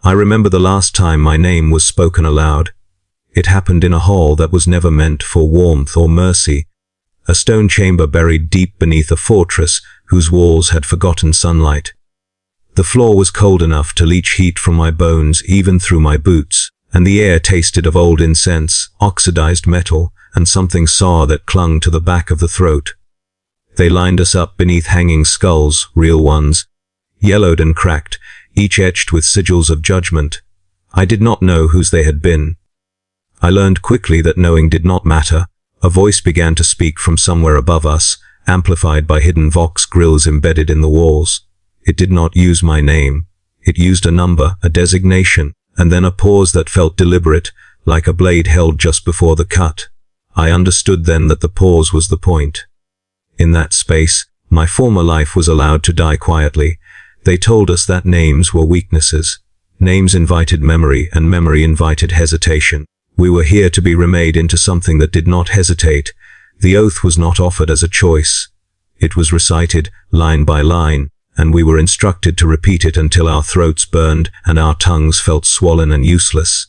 I remember the last time my name was spoken aloud. It happened in a hall that was never meant for warmth or mercy, a stone chamber buried deep beneath a fortress whose walls had forgotten sunlight. The floor was cold enough to leach heat from my bones even through my boots, and the air tasted of old incense, oxidized metal, and something sour that clung to the back of the throat. They lined us up beneath hanging skulls, real ones, yellowed and cracked, each etched with sigils of judgment. I did not know whose they had been. I learned quickly that knowing did not matter. A voice began to speak from somewhere above us, amplified by hidden vox grills embedded in the walls. It did not use my name. It used a number, a designation, and then a pause that felt deliberate, like a blade held just before the cut. I understood then that the pause was the point. In that space, my former life was allowed to die quietly. They told us that names were weaknesses. Names invited memory, and memory invited hesitation. We were here to be remade into something that did not hesitate. The oath was not offered as a choice. It was recited, line by line, and we were instructed to repeat it until our throats burned and our tongues felt swollen and useless.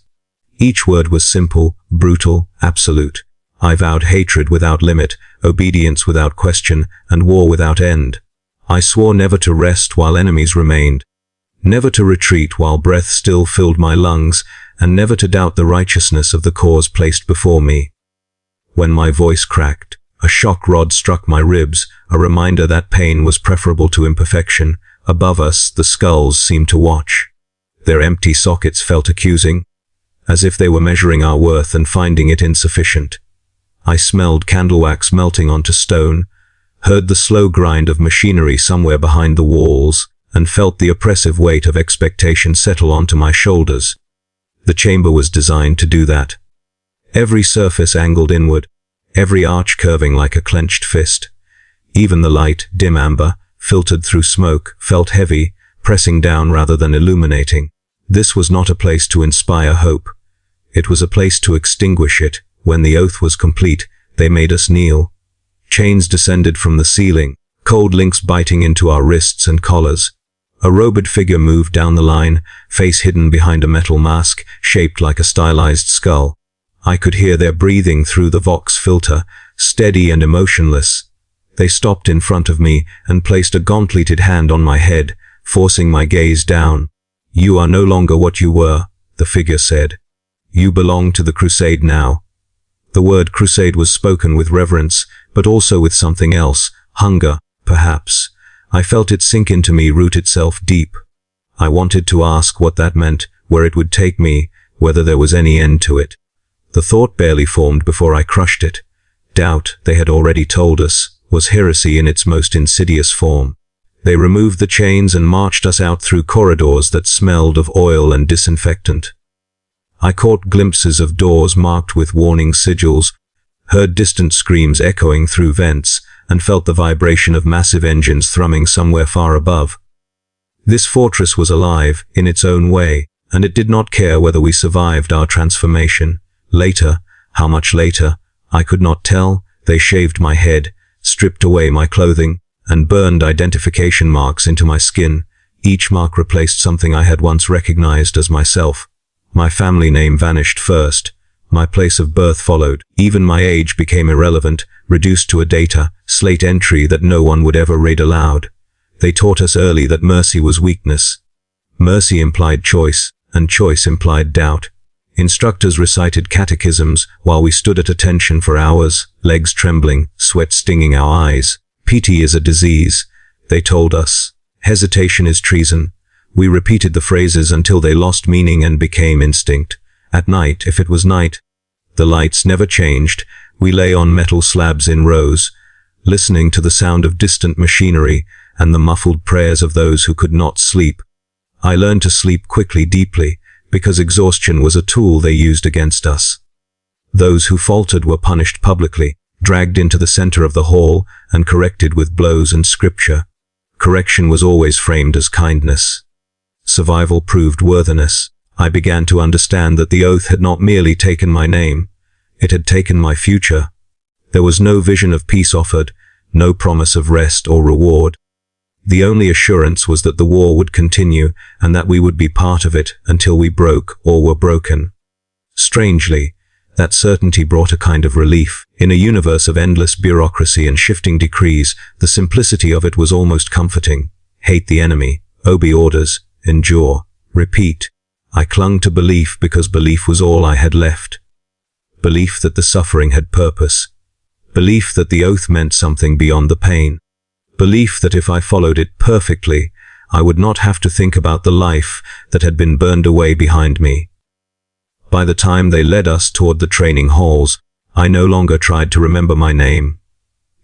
Each word was simple, brutal, absolute. I vowed hatred without limit, obedience without question, and war without end. I swore never to rest while enemies remained, never to retreat while breath still filled my lungs, and never to doubt the righteousness of the cause placed before me. When my voice cracked, a shock rod struck my ribs, a reminder that pain was preferable to imperfection. Above us, the skulls seemed to watch. Their empty sockets felt accusing, as if they were measuring our worth and finding it insufficient. I smelled candle wax melting onto stone, heard the slow grind of machinery somewhere behind the walls, and felt the oppressive weight of expectation settle onto my shoulders. The chamber was designed to do that. Every surface angled inward, every arch curving like a clenched fist. Even the light, dim amber, filtered through smoke, felt heavy, pressing down rather than illuminating. This was not a place to inspire hope. It was a place to extinguish it. When the oath was complete, they made us kneel. Chains descended from the ceiling, cold links biting into our wrists and collars. A robed figure moved down the line, face hidden behind a metal mask, shaped like a stylized skull. I could hear their breathing through the vox filter, steady and emotionless. They stopped in front of me and placed a gauntleted hand on my head, forcing my gaze down. "You are no longer what you were," the figure said. "You belong to the crusade now." The word crusade was spoken with reverence, but also with something else, hunger, perhaps. I felt it sink into me, root itself deep. I wanted to ask what that meant, where it would take me, whether there was any end to it. The thought barely formed before I crushed it. Doubt, they had already told us, was heresy in its most insidious form. They removed the chains and marched us out through corridors that smelled of oil and disinfectant. I caught glimpses of doors marked with warning sigils, heard distant screams echoing through vents, and felt the vibration of massive engines thrumming somewhere far above. This fortress was alive, in its own way, and it did not care whether we survived our transformation. Later, how much later, I could not tell. They shaved my head, stripped away my clothing, and burned identification marks into my skin. Each mark replaced something I had once recognized as myself. My family name vanished first. My place of birth followed. Even my age became irrelevant, reduced to a data, slate entry that no one would ever read aloud. They taught us early that mercy was weakness. Mercy implied choice, and choice implied doubt. Instructors recited catechisms while we stood at attention for hours, legs trembling, sweat stinging our eyes. Pity is a disease, they told us. Hesitation is treason. We repeated the phrases until they lost meaning and became instinct. At night, if it was night, the lights never changed. We lay on metal slabs in rows, listening to the sound of distant machinery and the muffled prayers of those who could not sleep. I learned to sleep quickly, deeply, because exhaustion was a tool they used against us. Those who faltered were punished publicly, dragged into the center of the hall, and corrected with blows and scripture. Correction was always framed as kindness. Survival proved worthiness. I began to understand that the oath had not merely taken my name, it had taken my future. There was no vision of peace offered, no promise of rest or reward. The only assurance was that the war would continue and that we would be part of it until we broke or were broken. Strangely, that certainty brought a kind of relief. In a universe of endless bureaucracy and shifting decrees, the simplicity of it was almost comforting. Hate the enemy, obey orders, endure, repeat. I clung to belief because belief was all I had left. Belief that the suffering had purpose. Belief that the oath meant something beyond the pain. Belief that if I followed it perfectly, I would not have to think about the life that had been burned away behind me. By the time they led us toward the training halls, I no longer tried to remember my name.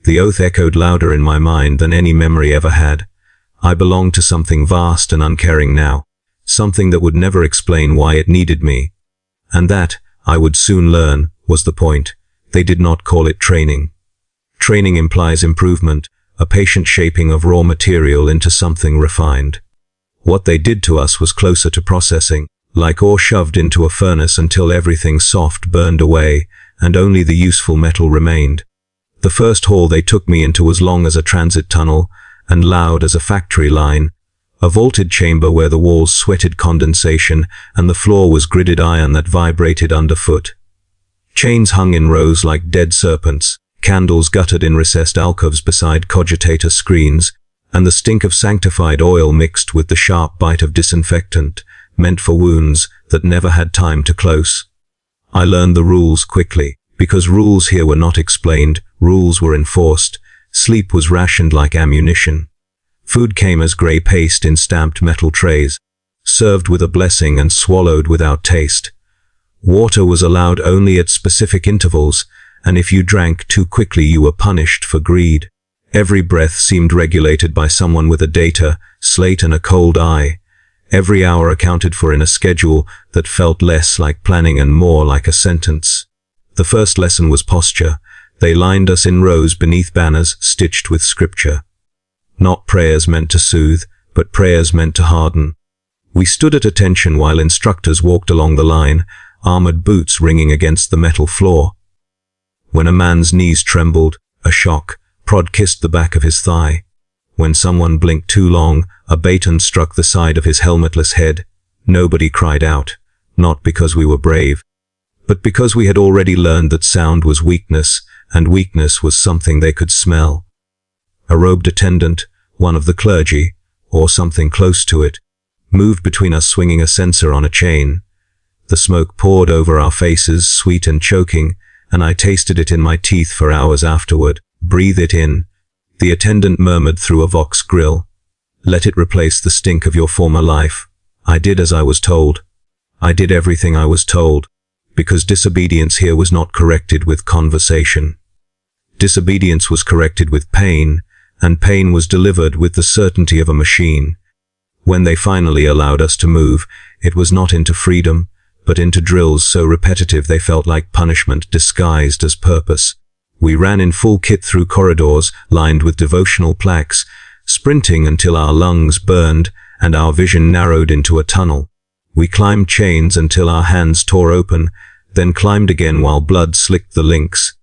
The oath echoed louder in my mind than any memory ever had. I belonged to something vast and uncaring now, something that would never explain why it needed me. And that, I would soon learn, was the point. They did not call it training. Training implies improvement, a patient shaping of raw material into something refined. What they did to us was closer to processing, like ore shoved into a furnace until everything soft burned away, and only the useful metal remained. The first hall they took me into was long as a transit tunnel, and loud as a factory line, a vaulted chamber where the walls sweated condensation, and the floor was gridded iron that vibrated underfoot. Chains hung in rows like dead serpents, candles guttered in recessed alcoves beside cogitator screens, and the stink of sanctified oil mixed with the sharp bite of disinfectant, meant for wounds that never had time to close. I learned the rules quickly, because rules here were not explained, rules were enforced. Sleep was rationed like ammunition. Food came as grey paste in stamped metal trays, served with a blessing and swallowed without taste. Water was allowed only at specific intervals, and if you drank too quickly you were punished for greed. Every breath seemed regulated by someone with a data, slate and a cold eye. Every hour accounted for in a schedule that felt less like planning and more like a sentence. The first lesson was posture. They lined us in rows beneath banners stitched with scripture. Not prayers meant to soothe, but prayers meant to harden. We stood at attention while instructors walked along the line, armored boots ringing against the metal floor. When a man's knees trembled, a shock, prod kissed the back of his thigh. When someone blinked too long, a baton struck the side of his helmetless head. Nobody cried out, not because we were brave, but because we had already learned that sound was weakness, and weakness was something they could smell. A robed attendant, one of the clergy, or something close to it, moved between us swinging a censer on a chain. The smoke poured over our faces, sweet and choking, and I tasted it in my teeth for hours afterward. Breathe it in. The attendant murmured through a Vox grill. Let it replace the stink of your former life. I did as I was told. I did everything I was told, because disobedience here was not corrected with conversation. Disobedience was corrected with pain, and pain was delivered with the certainty of a machine. When they finally allowed us to move, it was not into freedom, but into drills so repetitive they felt like punishment disguised as purpose. We ran in full kit through corridors lined with devotional plaques, sprinting until our lungs burned and our vision narrowed into a tunnel. We climbed chains until our hands tore open, then climbed again while blood slicked the links.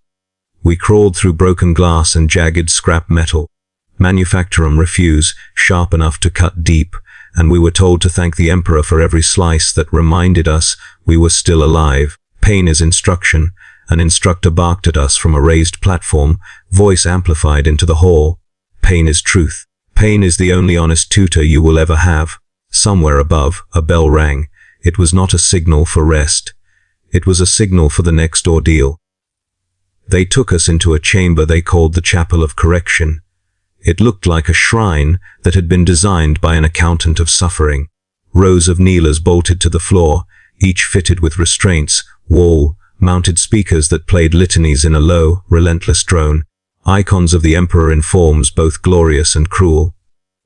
We crawled through broken glass and jagged scrap metal. Manufacturum refuse, sharp enough to cut deep, and we were told to thank the Emperor for every slice that reminded us we were still alive. Pain is instruction. An instructor barked at us from a raised platform, voice amplified into the hall. Pain is truth. Pain is the only honest tutor you will ever have. Somewhere above, a bell rang. It was not a signal for rest. It was a signal for the next ordeal. They took us into a chamber they called the Chapel of Correction. It looked like a shrine that had been designed by an accountant of suffering. Rows of kneelers bolted to the floor, each fitted with restraints, wall-mounted speakers that played litanies in a low, relentless drone, icons of the Emperor in forms both glorious and cruel.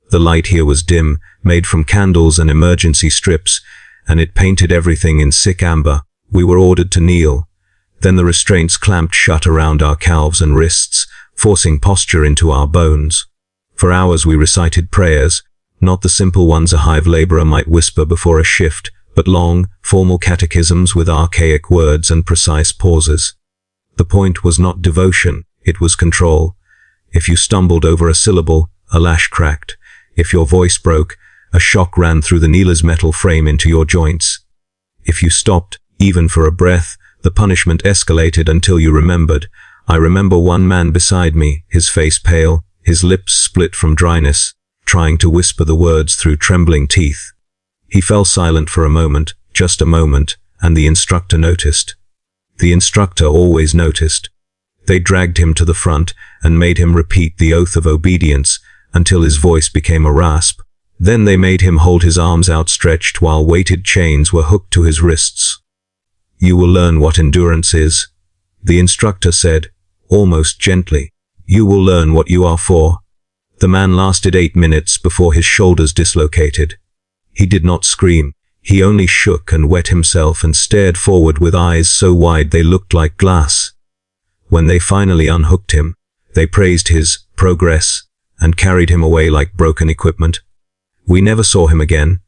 The light here was dim, made from candles and emergency strips, and it painted everything in sick amber. We were ordered to kneel. Then the restraints clamped shut around our calves and wrists, forcing posture into our bones. For hours we recited prayers, not the simple ones a hive laborer might whisper before a shift, but long, formal catechisms with archaic words and precise pauses. The point was not devotion, it was control. If you stumbled over a syllable, a lash cracked. If your voice broke, a shock ran through the kneeler's metal frame into your joints. If you stopped, even for a breath, the punishment escalated until you remembered. I remember one man beside me, his face pale, his lips split from dryness, trying to whisper the words through trembling teeth. He fell silent for a moment, just a moment, and the instructor noticed. The instructor always noticed. They dragged him to the front and made him repeat the oath of obedience until his voice became a rasp. Then they made him hold his arms outstretched while weighted chains were hooked to his wrists. "You will learn what endurance is," the instructor said, almost gently. "You will learn what you are for." The man lasted 8 minutes before his shoulders dislocated. He did not scream. He only shook and wet himself and stared forward with eyes so wide they looked like glass. When they finally unhooked him, they praised his progress and carried him away like broken equipment. We never saw him again.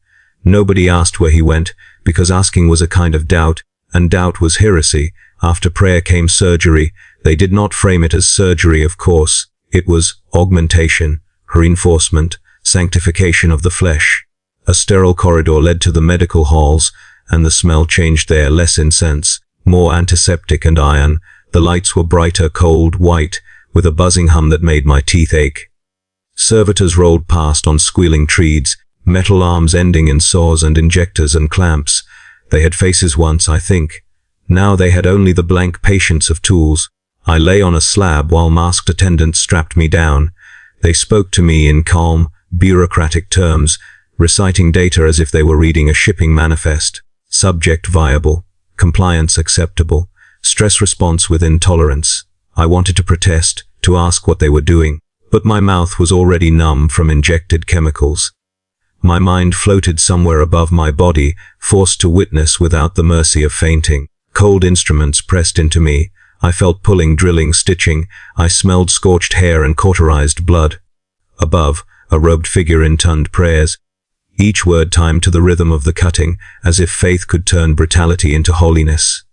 Nobody asked where he went, because asking was a kind of doubt, and doubt was heresy. After prayer came surgery. They did not frame it as surgery, of course. It was augmentation, reinforcement, sanctification of the flesh. A sterile corridor led to the medical halls, and the smell changed there, less incense, more antiseptic and iron. The lights were brighter, cold, white, with a buzzing hum that made my teeth ache. Servitors rolled past on squealing treads, metal arms ending in saws and injectors and clamps. They had faces once, I think. Now they had only the blank patience of tools. I lay on a slab while masked attendants strapped me down. They spoke to me in calm, bureaucratic terms, reciting data as if they were reading a shipping manifest. Subject viable, compliance acceptable, stress response within tolerance. I wanted to protest, to ask what they were doing, but my mouth was already numb from injected chemicals. My mind floated somewhere above my body, forced to witness without the mercy of fainting. Cold instruments pressed into me. I felt pulling, drilling, stitching. I smelled scorched hair and cauterized blood. Above, a robed figure intoned prayers, each word timed to the rhythm of the cutting, as if faith could turn brutality into holiness.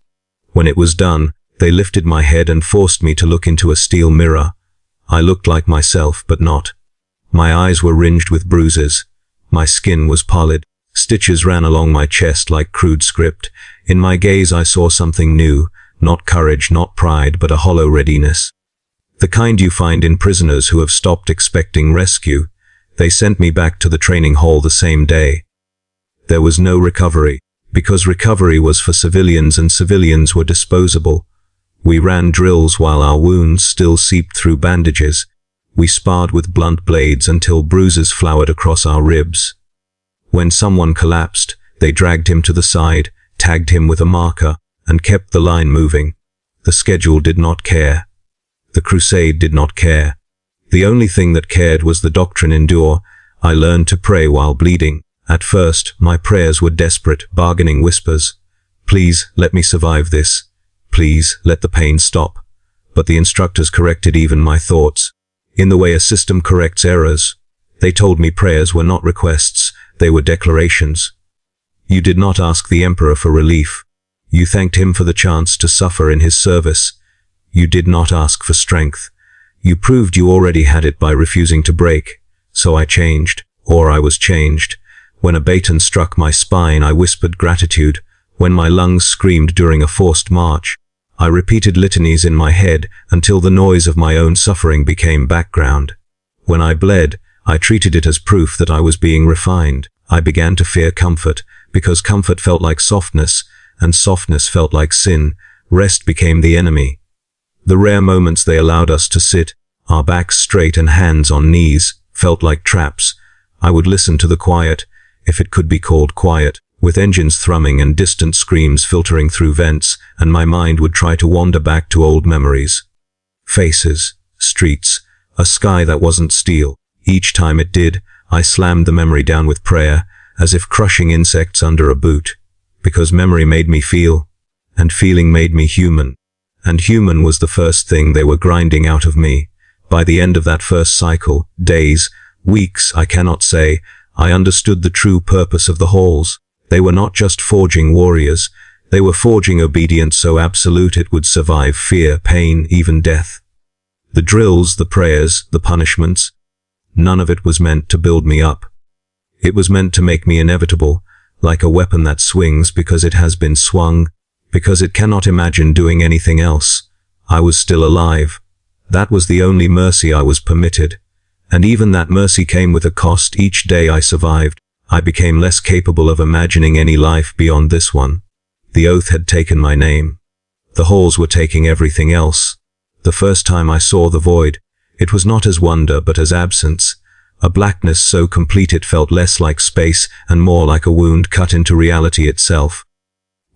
When it was done, they lifted my head and forced me to look into a steel mirror. I looked like myself, but not. My eyes were ringed with bruises. My skin was pallid. Stitches ran along my chest like crude script. In my gaze I saw something new, not courage, not pride, but a hollow readiness. The kind you find in prisoners who have stopped expecting rescue. They sent me back to the training hall the same day. There was no recovery, because recovery was for civilians and civilians were disposable. We ran drills while our wounds still seeped through bandages. We sparred with blunt blades until bruises flowered across our ribs. When someone collapsed, they dragged him to the side, tagged him with a marker, and kept the line moving. The schedule did not care. The crusade did not care. The only thing that cared was the doctrine endure. I learned to pray while bleeding. At first, my prayers were desperate, bargaining whispers. Please, let me survive this. Please, let the pain stop. But the instructors corrected even my thoughts, in the way a system corrects errors. They told me prayers were not requests, they were declarations. You did not ask the emperor for relief. You thanked him for the chance to suffer in his service. You did not ask for strength. You proved you already had it by refusing to break. So I changed, or I was changed. When a baton struck my spine, I whispered gratitude. When my lungs screamed during a forced march, I repeated litanies in my head until the noise of my own suffering became background. When I bled, I treated it as proof that I was being refined. I began to fear comfort, because comfort felt like softness, and softness felt like sin. Rest became the enemy. The rare moments they allowed us to sit, our backs straight and hands on knees, felt like traps. I would listen to the quiet, if it could be called quiet, with engines thrumming and distant screams filtering through vents, and my mind would try to wander back to old memories. Faces, streets, a sky that wasn't steel. Each time it did, I slammed the memory down with prayer, as if crushing insects under a boot. Because memory made me feel, and feeling made me human. And human was the first thing they were grinding out of me. By the end of that first cycle, days, weeks, I cannot say, I understood the true purpose of the halls. They were not just forging warriors, they were forging obedience so absolute it would survive fear, pain, even death. The drills, the prayers, the punishments. None of it was meant to build me up. It was meant to make me inevitable, like a weapon that swings because it has been swung, because it cannot imagine doing anything else. I was still alive. That was the only mercy I was permitted. And even that mercy came with a cost. Each day I survived, I became less capable of imagining any life beyond this one. The oath had taken my name. The halls were taking everything else. The first time I saw the void, it was not as wonder but as absence, a blackness so complete it felt less like space and more like a wound cut into reality itself.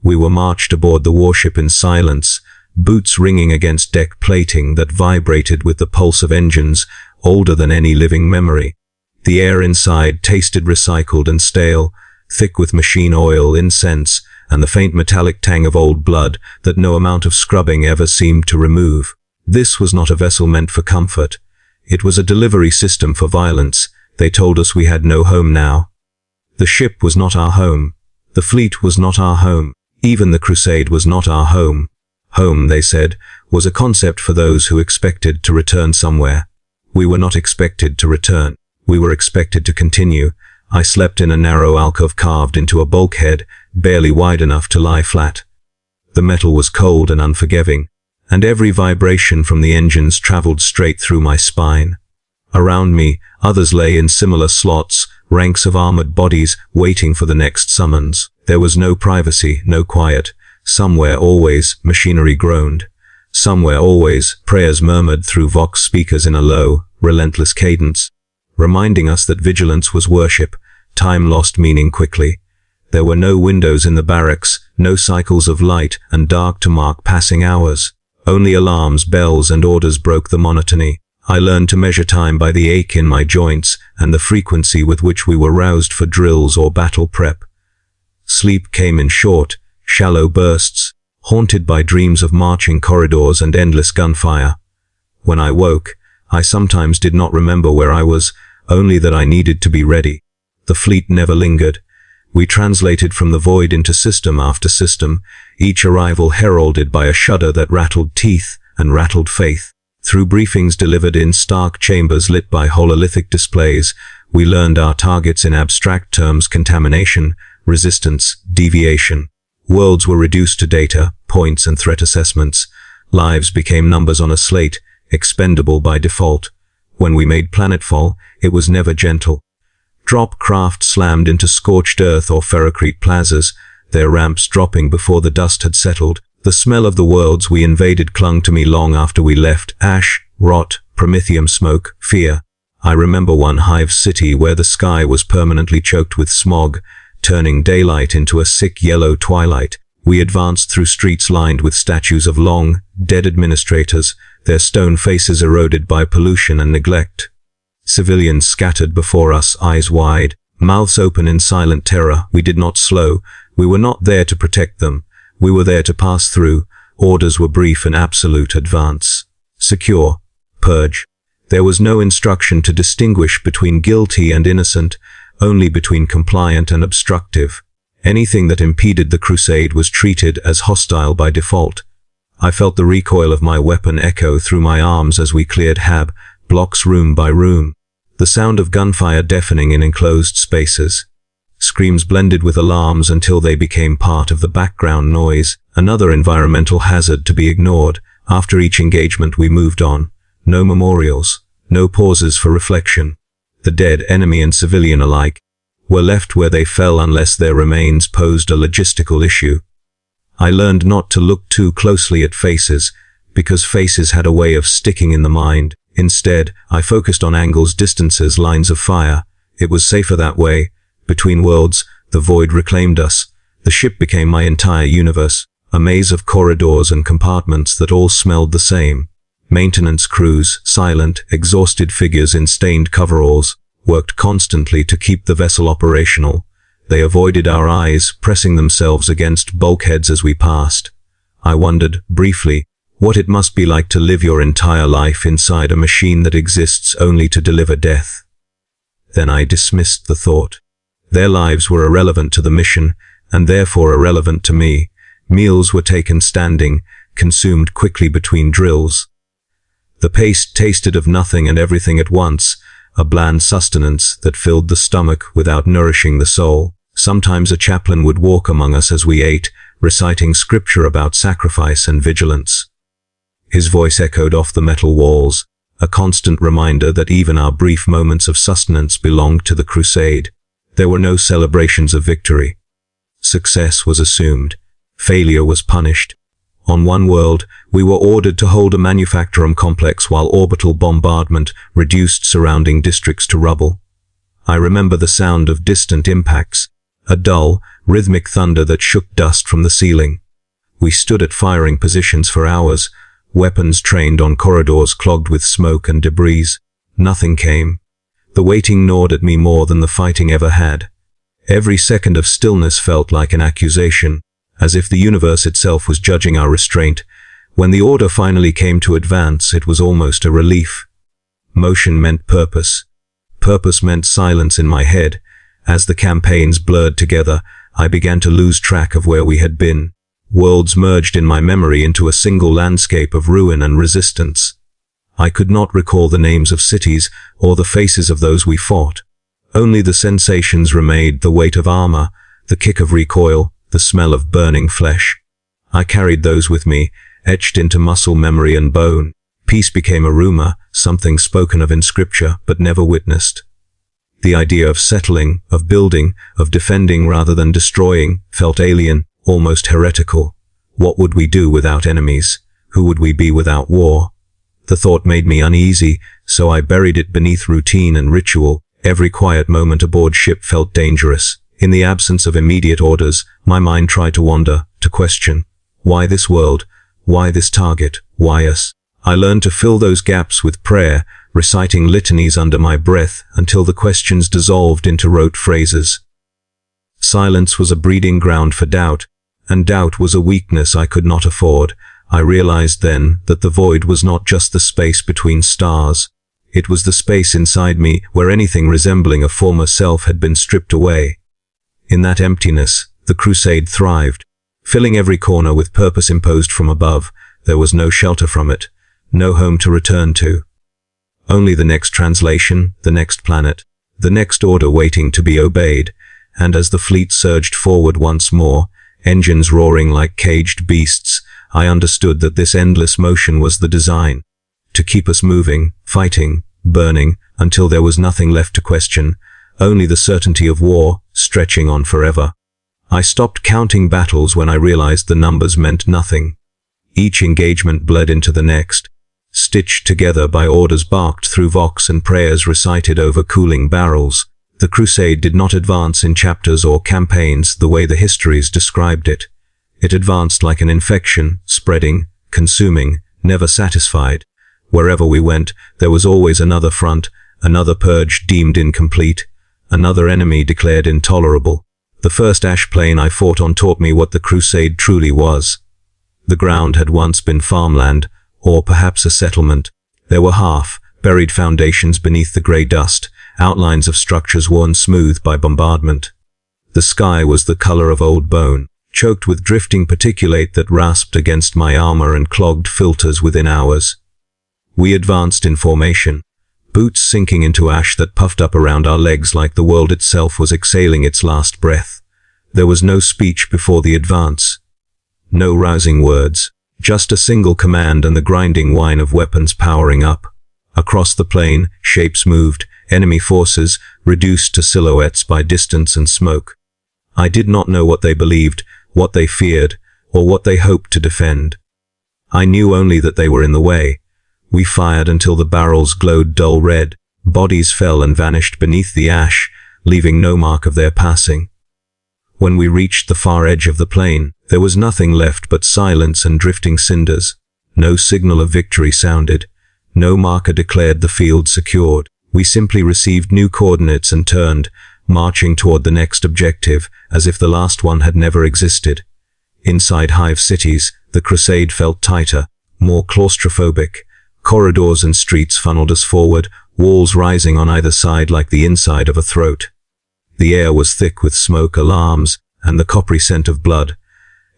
We were marched aboard the warship in silence, boots ringing against deck plating that vibrated with the pulse of engines older than any living memory. The air inside tasted recycled and stale, thick with machine oil, incense, and the faint metallic tang of old blood that no amount of scrubbing ever seemed to remove. This was not a vessel meant for comfort. It was a delivery system for violence. They told us we had no home now. The ship was not our home. The fleet was not our home. Even the crusade was not our home. Home, they said, was a concept for those who expected to return somewhere. We were not expected to return. We were expected to continue. I slept in a narrow alcove carved into a bulkhead, barely wide enough to lie flat. The metal was cold and unforgiving, and every vibration from the engines traveled straight through my spine. Around me, others lay in similar slots, ranks of armored bodies waiting for the next summons. There was no privacy, no quiet. Somewhere always, machinery groaned. Somewhere always, prayers murmured through vox speakers in a low, relentless cadence, reminding us that vigilance was worship. Time lost meaning quickly. There were no windows in the barracks, no cycles of light and dark to mark passing hours. Only alarms, bells, and orders broke the monotony. I learned to measure time by the ache in my joints and the frequency with which we were roused for drills or battle prep. Sleep came in short, shallow bursts, haunted by dreams of marching corridors and endless gunfire. When I woke, I sometimes did not remember where I was, only that I needed to be ready. The fleet never lingered. We translated from the void into system after system, each arrival heralded by a shudder that rattled teeth and rattled faith. Through briefings delivered in stark chambers lit by hololithic displays, we learned our targets in abstract terms: contamination, resistance, deviation. Worlds were reduced to data, points, and threat assessments. Lives became numbers on a slate, expendable by default. When we made planetfall, it was never gentle. Drop craft slammed into scorched earth or ferrocrete plazas, their ramps dropping before the dust had settled. The smell of the worlds we invaded clung to me long after we left: ash, rot, promethium smoke, fear. I remember one hive city where the sky was permanently choked with smog, turning daylight into a sick yellow twilight. We advanced through streets lined with statues of long, dead administrators, their stone faces eroded by pollution and neglect. Civilians scattered before us, eyes wide, mouths open in silent terror. We did not slow. We were not there to protect them. We were there to pass through. Orders were brief and absolute: advance, secure, purge. There was no instruction to distinguish between guilty and innocent, only between compliant and obstructive. Anything that impeded the crusade was treated as hostile by default. I felt the recoil of my weapon echo through my arms as we cleared hab, blocks room by room. The sound of gunfire deafening in enclosed spaces. Screams blended with alarms until they became part of the background noise, another environmental hazard to be ignored. After each engagement we moved on. No memorials, no pauses for reflection. The dead, enemy and civilian alike, were left where they fell unless their remains posed a logistical issue. I learned not to look too closely at faces, because faces had a way of sticking in the mind. Instead, I focused on angles, distances, lines of fire. It was safer that way. Between worlds, the void reclaimed us. The ship became my entire universe, a maze of corridors and compartments that all smelled the same. Maintenance crews, silent, exhausted figures in stained coveralls, worked constantly to keep the vessel operational. They avoided our eyes, pressing themselves against bulkheads as we passed. I wondered, briefly, what it must be like to live your entire life inside a machine that exists only to deliver death. Then I dismissed the thought. Their lives were irrelevant to the mission, and therefore irrelevant to me. Meals were taken standing, consumed quickly between drills. The paste tasted of nothing and everything at once, a bland sustenance that filled the stomach without nourishing the soul. Sometimes a chaplain would walk among us as we ate, reciting scripture about sacrifice and vigilance. His voice echoed off the metal walls, a constant reminder that even our brief moments of sustenance belonged to the crusade. There were no celebrations of victory. Success was assumed. Failure was punished. On one world, we were ordered to hold a manufacturing complex while orbital bombardment reduced surrounding districts to rubble. I remember the sound of distant impacts, a dull, rhythmic thunder that shook dust from the ceiling. We stood at firing positions for hours, weapons trained on corridors clogged with smoke and debris. Nothing came. The waiting gnawed at me more than the fighting ever had. Every second of stillness felt like an accusation, as if the universe itself was judging our restraint. When the order finally came to advance, it was almost a relief. Motion meant purpose. Purpose meant silence in my head. As the campaigns blurred together, I began to lose track of where we had been. Worlds merged in my memory into a single landscape of ruin and resistance. I could not recall the names of cities or the faces of those we fought. Only the sensations remained: the weight of armor, the kick of recoil, the smell of burning flesh. I carried those with me, etched into muscle, memory, and bone. Peace became a rumor, something spoken of in scripture but never witnessed. The idea of settling, of building, of defending rather than destroying, felt alien, almost heretical. What would we do without enemies? Who would we be without war? The thought made me uneasy, so I buried it beneath routine and ritual. Every quiet moment aboard ship felt dangerous. In the absence of immediate orders, my mind tried to wander, to question. Why this world? Why this target? Why us? I learned to fill those gaps with prayer, reciting litanies under my breath until the questions dissolved into rote phrases. Silence was a breeding ground for doubt, and doubt was a weakness I could not afford. I realized then that the void was not just the space between stars. It was the space inside me where anything resembling a former self had been stripped away. In that emptiness, the crusade thrived, filling every corner with purpose imposed from above. There was no shelter from it, no home to return to. Only the next translation, the next planet, the next order waiting to be obeyed. And as the fleet surged forward once more, engines roaring like caged beasts, I understood that this endless motion was the design. To keep us moving, fighting, burning, until there was nothing left to question, only the certainty of war, stretching on forever. I stopped counting battles when I realized the numbers meant nothing. Each engagement bled into the next, stitched together by orders barked through vox and prayers recited over cooling barrels. The crusade did not advance in chapters or campaigns the way the histories described it. It advanced like an infection, spreading, consuming, never satisfied. Wherever we went, there was always another front, another purge deemed incomplete, another enemy declared intolerable. The first ash plain I fought on taught me what the crusade truly was. The ground had once been farmland, or perhaps a settlement. There were half-buried foundations beneath the grey dust, outlines of structures worn smooth by bombardment. The sky was the color of old bone, choked with drifting particulate that rasped against my armor and clogged filters within hours. We advanced in formation, boots sinking into ash that puffed up around our legs like the world itself was exhaling its last breath. There was no speech before the advance. No rousing words, just a single command and the grinding whine of weapons powering up. Across the plain, shapes moved, enemy forces, reduced to silhouettes by distance and smoke. I did not know what they believed, what they feared, or what they hoped to defend. I knew only that they were in the way. We fired until the barrels glowed dull red. Bodies fell and vanished beneath the ash, leaving no mark of their passing. When we reached the far edge of the plain, there was nothing left but silence and drifting cinders. No signal of victory sounded. No marker declared the field secured. We simply received new coordinates and turned, marching toward the next objective, as if the last one had never existed. Inside hive cities, the crusade felt tighter, more claustrophobic. Corridors and streets funneled us forward, walls rising on either side like the inside of a throat. The air was thick with smoke, alarms, and the coppery scent of blood.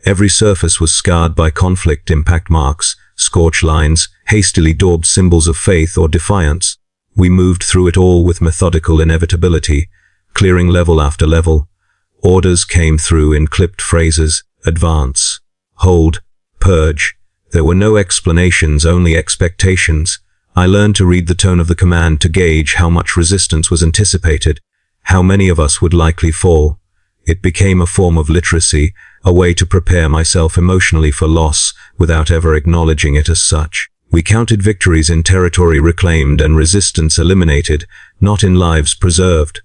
Every surface was scarred by conflict, impact marks, scorch lines, hastily daubed symbols of faith or defiance. We moved through it all with methodical inevitability, clearing level after level. Orders came through in clipped phrases: advance, hold, purge. There were no explanations, only expectations. I learned to read the tone of the command to gauge how much resistance was anticipated, how many of us would likely fall. It became a form of literacy, a way to prepare myself emotionally for loss without ever acknowledging it as such. We counted victories in territory reclaimed and resistance eliminated, not in lives preserved.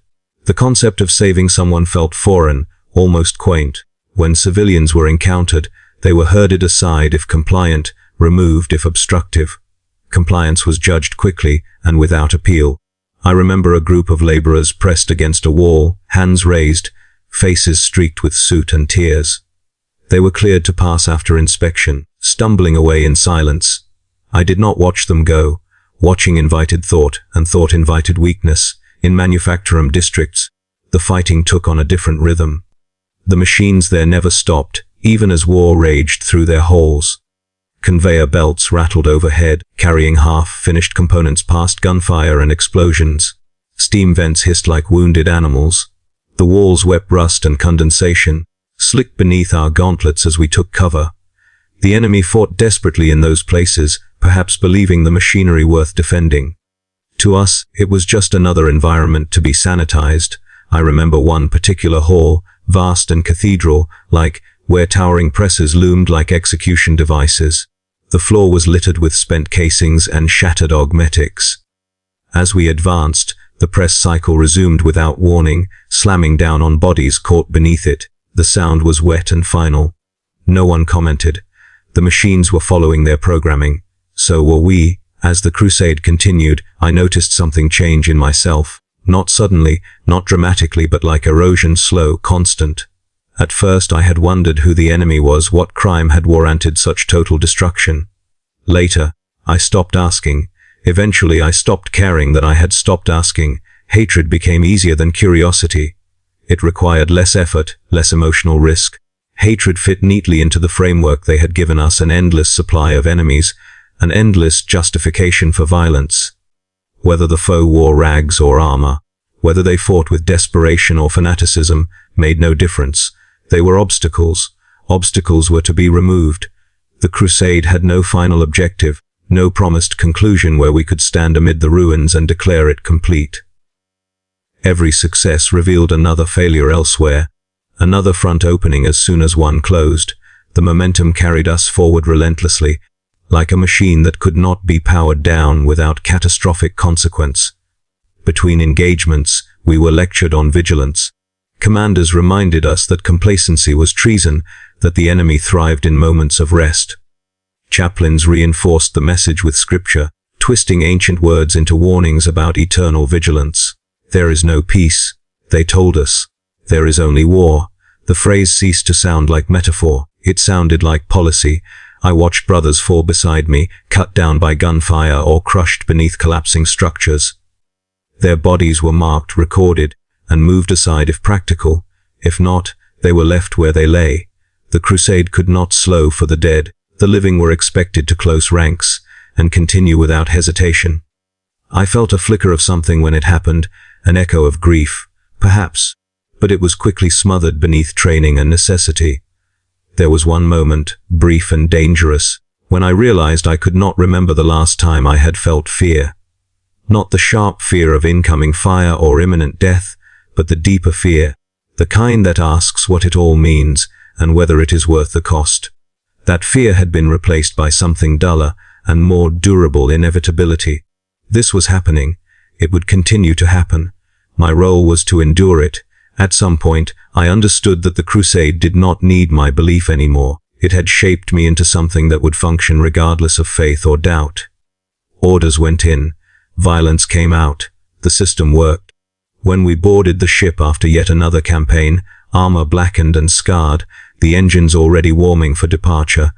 The concept of saving someone felt foreign, almost quaint. When civilians were encountered, they were herded aside if compliant, removed if obstructive. Compliance was judged quickly and without appeal. I remember a group of laborers pressed against a wall, hands raised, faces streaked with soot and tears. They were cleared to pass after inspection, stumbling away in silence. I did not watch them go. Watching invited thought, and thought invited weakness. In manufacturing districts, the fighting took on a different rhythm. The machines there never stopped, even as war raged through their halls. Conveyor belts rattled overhead, carrying half-finished components past gunfire and explosions. Steam vents hissed like wounded animals. The walls wept rust and condensation, slicked beneath our gauntlets as we took cover. The enemy fought desperately in those places, perhaps believing the machinery worth defending. To us, it was just another environment to be sanitized. I remember one particular hall, vast and cathedral-like, where towering presses loomed like execution devices. The floor was littered with spent casings and shattered augmetics. As we advanced, the press cycle resumed without warning, slamming down on bodies caught beneath it. The sound was wet and final. No one commented. The machines were following their programming. So were we. As the crusade continued, I noticed something change in myself. Not suddenly, not dramatically, but like erosion, slow, constant. At first I had wondered who the enemy was, what crime had warranted such total destruction. Later, I stopped asking. Eventually I stopped caring that I had stopped asking. Hatred became easier than curiosity. It required less effort, less emotional risk. Hatred fit neatly into the framework they had given us: an endless supply of enemies, an endless justification for violence. Whether the foe wore rags or armor, whether they fought with desperation or fanaticism, made no difference. They were obstacles. Obstacles were to be removed. The crusade had no final objective, no promised conclusion where we could stand amid the ruins and declare it complete. Every success revealed another failure elsewhere, another front opening as soon as one closed. The momentum carried us forward relentlessly, like a machine that could not be powered down without catastrophic consequence. Between engagements, we were lectured on vigilance. Commanders reminded us that complacency was treason, that the enemy thrived in moments of rest. Chaplains reinforced the message with scripture, twisting ancient words into warnings about eternal vigilance. There is no peace, they told us. There is only war. The phrase ceased to sound like metaphor. It sounded like policy. I watched brothers fall beside me, cut down by gunfire or crushed beneath collapsing structures. Their bodies were marked, recorded, and moved aside if practical. If not, they were left where they lay. The crusade could not slow for the dead. The living were expected to close ranks and continue without hesitation. I felt a flicker of something when it happened, an echo of grief, perhaps, but it was quickly smothered beneath training and necessity. There was one moment, brief and dangerous, when I realized I could not remember the last time I had felt fear. Not the sharp fear of incoming fire or imminent death, but the deeper fear, the kind that asks what it all means and whether it is worth the cost. That fear had been replaced by something duller and more durable: inevitability. This was happening. It would continue to happen. My role was to endure it. At some point, I understood that the crusade did not need my belief anymore. It had shaped me into something that would function regardless of faith or doubt. Orders went in. Violence came out. The system worked. When we boarded the ship after yet another campaign, armor blackened and scarred, the engines already warming for departure,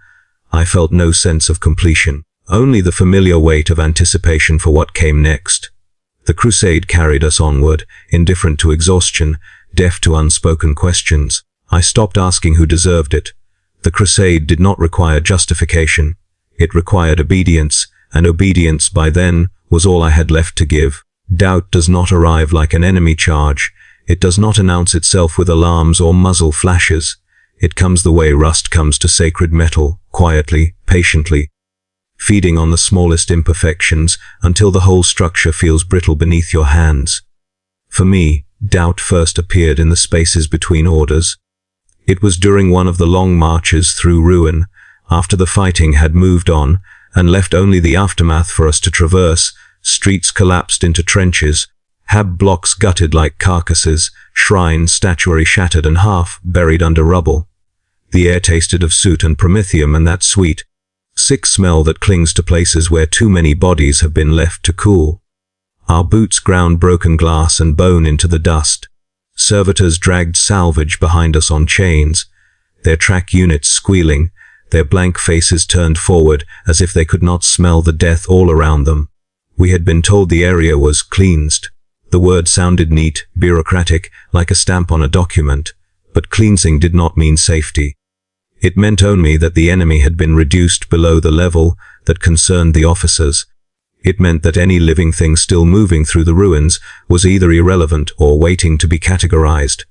I felt no sense of completion, only the familiar weight of anticipation for what came next. The crusade carried us onward, indifferent to exhaustion, deaf to unspoken questions. I stopped asking who deserved it. The crusade did not require justification. It required obedience, and obedience by then was all I had left to give. Doubt does not arrive like an enemy charge. It does not announce itself with alarms or muzzle flashes. It comes the way rust comes to sacred metal, quietly, patiently, feeding on the smallest imperfections until the whole structure feels brittle beneath your hands. For me, doubt first appeared in the spaces between orders. It was during one of the long marches through ruin, after the fighting had moved on and left only the aftermath for us to traverse. Streets collapsed into trenches, hab blocks gutted like carcasses, shrines, statuary shattered and half buried under rubble. The air tasted of soot and promethium and that sweet, sick smell that clings to places where too many bodies have been left to cool. Our boots ground broken glass and bone into the dust. Servitors dragged salvage behind us on chains, their track units squealing, their blank faces turned forward as if they could not smell the death all around them. We had been told the area was cleansed. The word sounded neat, bureaucratic, like a stamp on a document, but cleansing did not mean safety. It meant only that the enemy had been reduced below the level that concerned the officers. It meant that any living thing still moving through the ruins was either irrelevant or waiting to be categorized.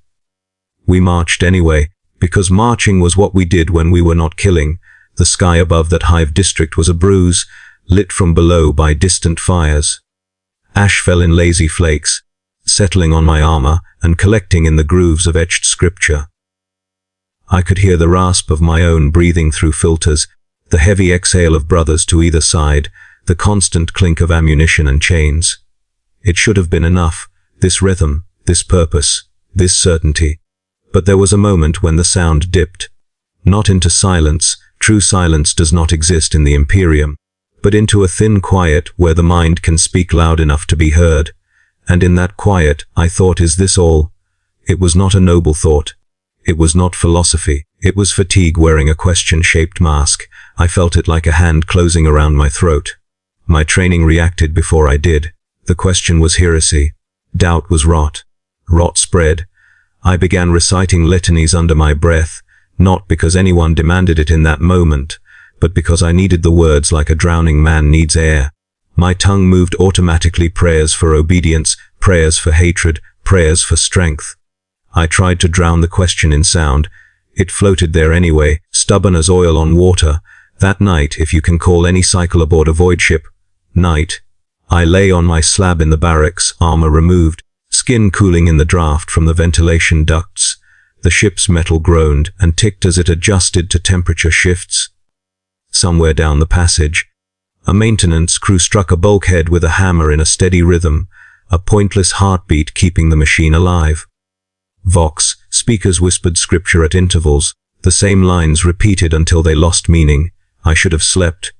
We marched anyway, because marching was what we did when we were not killing. The sky above that hive district was a bruise, lit from below by distant fires. Ash fell in lazy flakes, settling on my armor and collecting in the grooves of etched scripture. I could hear the rasp of my own breathing through filters, the heavy exhale of brothers to either side, the constant clink of ammunition and chains. It should have been enough, this rhythm, this purpose, this certainty. But there was a moment when the sound dipped. Not into silence, true silence does not exist in the Imperium, but into a thin quiet where the mind can speak loud enough to be heard. And in that quiet, I thought, is this all? It was not a noble thought. It was not philosophy. It was fatigue wearing a question-shaped mask. I felt it like a hand closing around my throat. My training reacted before I did. The question was heresy. Doubt was rot. Rot spread. I began reciting litanies under my breath, not because anyone demanded it in that moment, but because I needed the words like a drowning man needs air. My tongue moved automatically, prayers for obedience, prayers for hatred, prayers for strength. I tried to drown the question in sound. It floated there anyway, stubborn as oil on water. That night, if you can call any cycle aboard a void ship, night, I lay on my slab in the barracks, armor removed, skin cooling in the draft from the ventilation ducts. The ship's metal groaned and ticked as it adjusted to temperature shifts. Somewhere down the passage, a maintenance crew struck a bulkhead with a hammer in a steady rhythm, a pointless heartbeat keeping the machine alive. Vox, speakers whispered scripture at intervals, the same lines repeated until they lost meaning. I should have slept.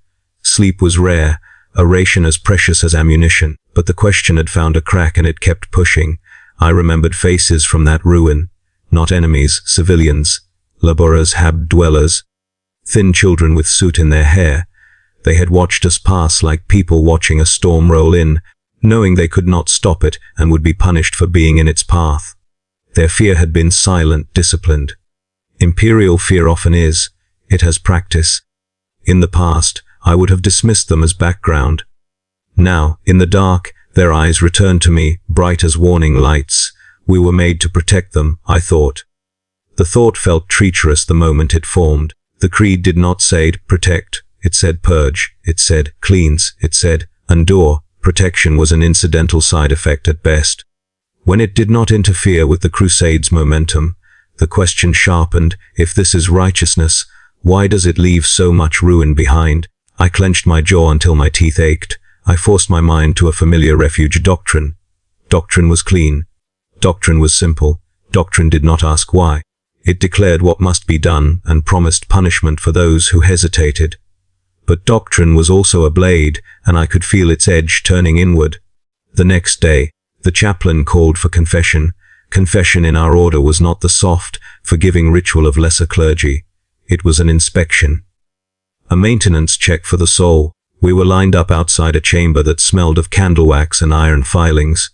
Sleep was rare, a ration as precious as ammunition, but the question had found a crack and it kept pushing. I remembered faces from that ruin, not enemies, civilians, laborers, hab dwellers, thin children with soot in their hair. They had watched us pass like people watching a storm roll in, knowing they could not stop it and would be punished for being in its path. Their fear had been silent, disciplined. Imperial fear often is. It has practice. In the past, I would have dismissed them as background. Now, in the dark, their eyes returned to me, bright as warning lights. We were made to protect them, I thought. The thought felt treacherous the moment it formed. The creed did not say protect, it said purge, it said cleanse, it said endure. Protection was an incidental side effect at best. When it did not interfere with the crusade's momentum, the question sharpened, if this is righteousness, why does it leave so much ruin behind? I clenched my jaw until my teeth ached. I forced my mind to a familiar refuge, doctrine. Doctrine was clean. Doctrine was simple. Doctrine did not ask why. It declared what must be done and promised punishment for those who hesitated. But doctrine was also a blade, and I could feel its edge turning inward. The next day, the chaplain called for confession. Confession in our order was not the soft, forgiving ritual of lesser clergy. It was an inspection. A maintenance check for the soul. We were lined up outside a chamber that smelled of candle wax and iron filings.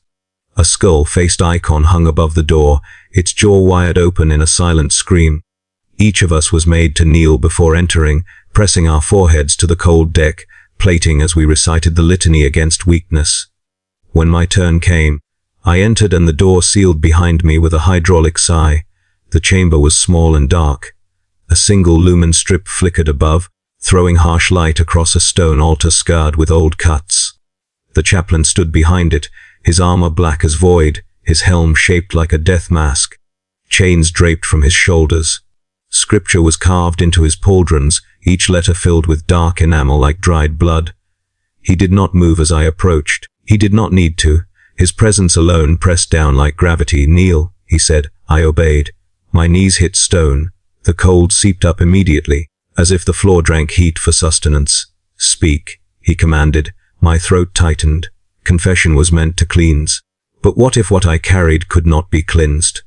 A skull-faced icon hung above the door, its jaw wired open in a silent scream. Each of us was made to kneel before entering, pressing our foreheads to the cold deck, plating as we recited the litany against weakness. When my turn came, I entered and the door sealed behind me with a hydraulic sigh. The chamber was small and dark. A single lumen strip flickered above, throwing harsh light across a stone altar scarred with old cuts. The chaplain stood behind it, his armor black as void, his helm shaped like a death mask, chains draped from his shoulders. Scripture was carved into his pauldrons, each letter filled with dark enamel like dried blood. He did not move as I approached. He did not need to. His presence alone pressed down like gravity. "Kneel," he said. I obeyed. My knees hit stone. The cold seeped up immediately, as if the floor drank heat for sustenance. "Speak," he commanded. My throat tightened. Confession was meant to cleanse. But what if what I carried could not be cleansed?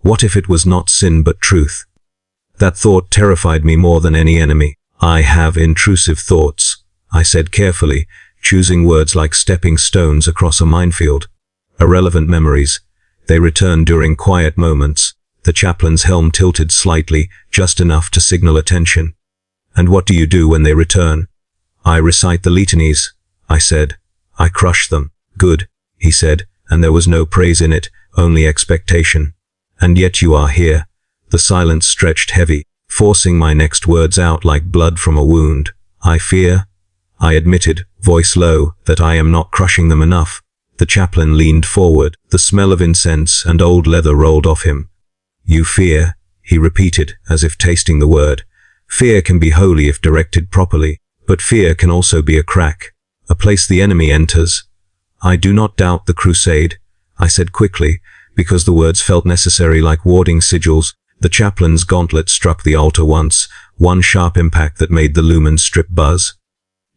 What if it was not sin but truth? That thought terrified me more than any enemy. "I have intrusive thoughts," I said carefully, choosing words like stepping stones across a minefield. "Irrelevant memories. They return during quiet moments." The chaplain's helm tilted slightly, just enough to signal attention. "And what do you do when they return?" "I recite the litanies," I said. "I crush them." "Good," he said, and there was no praise in it, only expectation. "And yet you are here." The silence stretched heavy, forcing my next words out like blood from a wound. "I fear," I admitted, voice low, "that I am not crushing them enough." The chaplain leaned forward. The smell of incense and old leather rolled off him. "You fear," he repeated, as if tasting the word. "Fear can be holy if directed properly, but fear can also be a crack, a place the enemy enters." "I do not doubt the crusade," I said quickly, because the words felt necessary like warding sigils. The chaplain's gauntlet struck the altar once, one sharp impact that made the lumen strip buzz.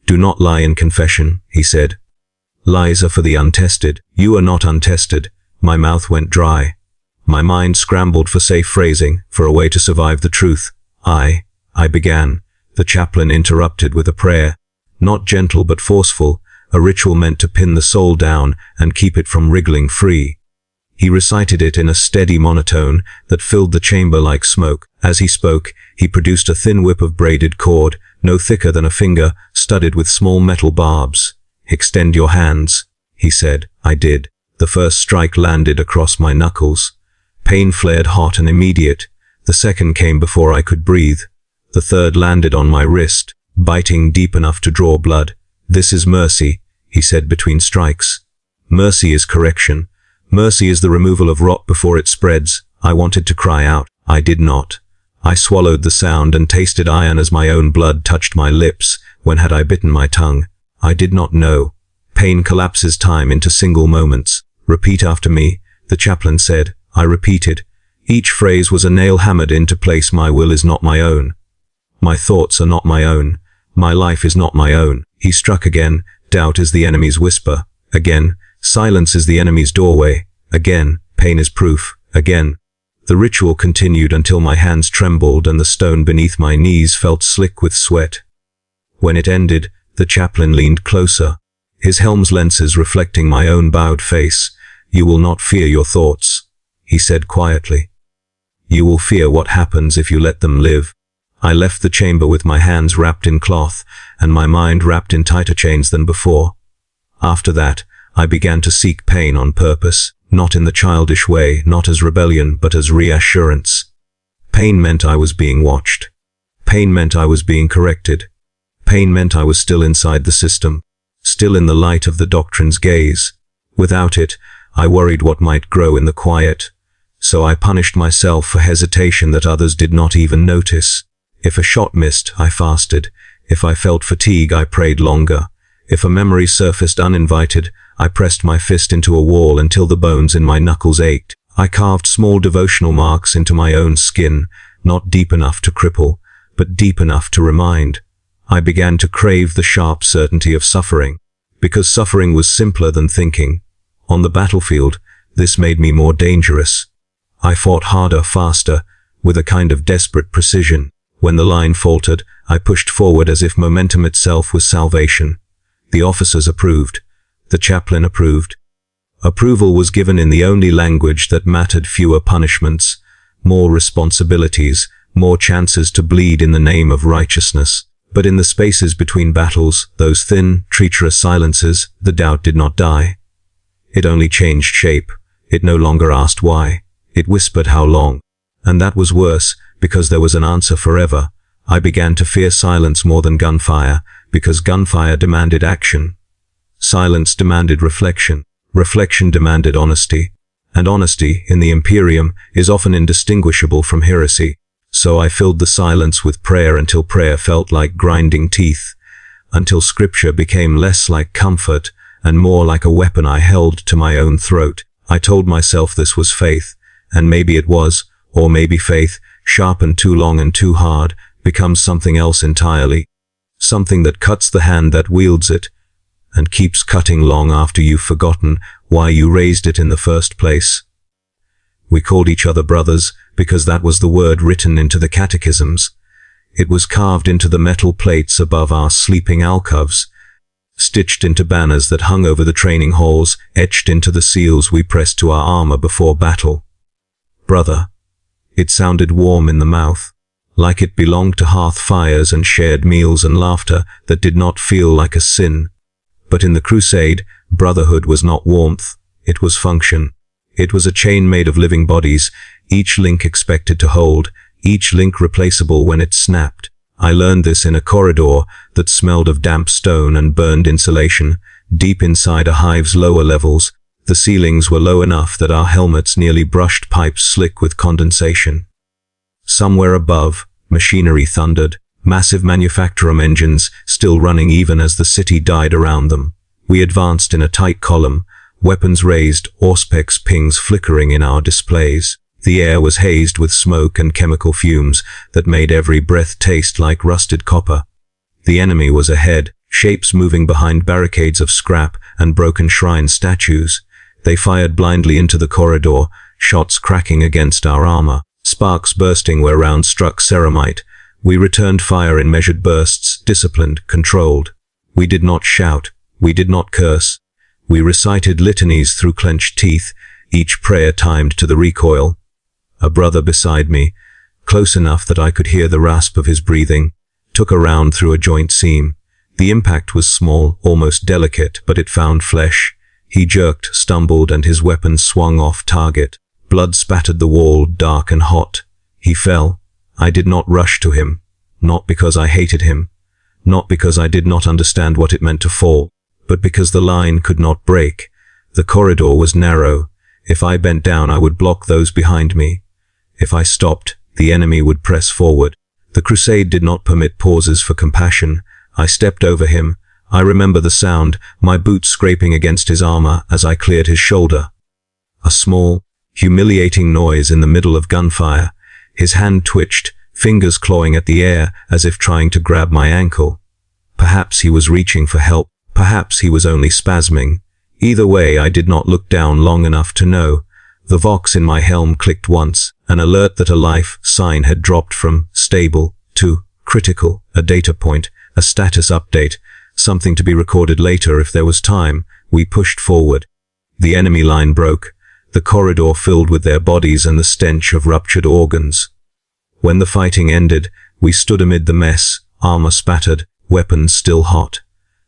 "Do not lie in confession," he said. "Lies are for the untested. You are not untested." My mouth went dry. My mind scrambled for safe phrasing, for a way to survive the truth. I began. The chaplain interrupted with a prayer. Not gentle but forceful, a ritual meant to pin the soul down and keep it from wriggling free. He recited it in a steady monotone that filled the chamber like smoke. As he spoke, he produced a thin whip of braided cord, no thicker than a finger, studded with small metal barbs. "Extend your hands," he said. I did. The first strike landed across my knuckles. Pain flared hot and immediate. The second came before I could breathe. The third landed on my wrist, biting deep enough to draw blood. "This is mercy," he said between strikes. "Mercy is correction. Mercy is the removal of rot before it spreads." I wanted to cry out. I did not. I swallowed the sound and tasted iron as my own blood touched my lips. When had I bitten my tongue? I did not know. Pain collapses time into single moments. "Repeat after me," the chaplain said. I repeated. Each phrase was a nail hammered into place. "My will is not my own. My thoughts are not my own. My life is not my own." He struck again. "Doubt is the enemy's whisper." Again. "Silence is the enemy's doorway." Again. "Pain is proof." Again. The ritual continued until my hands trembled and the stone beneath my knees felt slick with sweat. When it ended, the chaplain leaned closer, his helm's lenses reflecting my own bowed face. "You will not fear your thoughts," he said quietly. "You will fear what happens if you let them live." I left the chamber with my hands wrapped in cloth and my mind wrapped in tighter chains than before. After that, I began to seek pain on purpose, not in the childish way, not as rebellion, but as reassurance. Pain meant I was being watched. Pain meant I was being corrected. Pain meant I was still inside the system, still in the light of the doctrine's gaze. Without it, I worried what might grow in the quiet. So I punished myself for hesitation that others did not even notice. If a shot missed, I fasted. If I felt fatigue, I prayed longer. If a memory surfaced uninvited, I pressed my fist into a wall until the bones in my knuckles ached. I carved small devotional marks into my own skin, not deep enough to cripple, but deep enough to remind. I began to crave the sharp certainty of suffering, because suffering was simpler than thinking. On the battlefield, this made me more dangerous. I fought harder, faster, with a kind of desperate precision. When the line faltered, I pushed forward as if momentum itself was salvation. The officers approved. The chaplain approved. Approval was given in the only language that mattered: fewer punishments, more responsibilities, more chances to bleed in the name of righteousness. But in the spaces between battles, those thin, treacherous silences, the doubt did not die. It only changed shape. It no longer asked why. It whispered how long. And that was worse, because there was an answer forever. I began to fear silence more than gunfire, because gunfire demanded action. Silence demanded reflection. Reflection demanded honesty. And honesty, in the Imperium, is often indistinguishable from heresy. So I filled the silence with prayer until prayer felt like grinding teeth, until scripture became less like comfort and more like a weapon I held to my own throat. I told myself this was faith, and maybe it was, or maybe faith, sharpened too long and too hard, becomes something else entirely. Something that cuts the hand that wields it, and keeps cutting long after you've forgotten why you raised it in the first place. We called each other brothers because that was the word written into the catechisms. It was carved into the metal plates above our sleeping alcoves, stitched into banners that hung over the training halls, etched into the seals we pressed to our armor before battle. Brother. It sounded warm in the mouth, like it belonged to hearth fires and shared meals and laughter that did not feel like a sin. But in the crusade, brotherhood was not warmth, it was function. It was a chain made of living bodies, each link expected to hold, each link replaceable when it snapped. I learned this in a corridor that smelled of damp stone and burned insulation, deep inside a hive's lower levels. The ceilings were low enough that our helmets nearly brushed pipes slick with condensation. Somewhere above, machinery thundered, massive manufacturum engines still running even as the city died around them. We advanced in a tight column, weapons raised, auspex pings flickering in our displays. The air was hazed with smoke and chemical fumes that made every breath taste like rusted copper. The enemy was ahead, shapes moving behind barricades of scrap and broken shrine statues. They fired blindly into the corridor, shots cracking against our armor, sparks bursting where rounds struck ceramite. We returned fire in measured bursts, disciplined, controlled. We did not shout. We did not curse. We recited litanies through clenched teeth, each prayer timed to the recoil. A brother beside me, close enough that I could hear the rasp of his breathing, took a round through a joint seam. The impact was small, almost delicate, but it found flesh. He jerked, stumbled, and his weapon swung off target. Blood spattered the wall, dark and hot. He fell. I did not rush to him, not because I hated him, not because I did not understand what it meant to fall, but because the line could not break. The corridor was narrow. If I bent down, I would block those behind me. If I stopped, the enemy would press forward. The crusade did not permit pauses for compassion. I stepped over him. I remember the sound, my boots scraping against his armor as I cleared his shoulder. A small, humiliating noise in the middle of gunfire. His hand twitched, fingers clawing at the air as if trying to grab my ankle. Perhaps he was reaching for help. Perhaps he was only spasming. Either way, I did not look down long enough to know. The Vox in my helm clicked once, an alert that a life sign had dropped from stable to critical, a data point, a status update, something to be recorded later if there was time. We pushed forward. The enemy line broke, the corridor filled with their bodies and the stench of ruptured organs. When the fighting ended, we stood amid the mess, armor spattered, weapons still hot.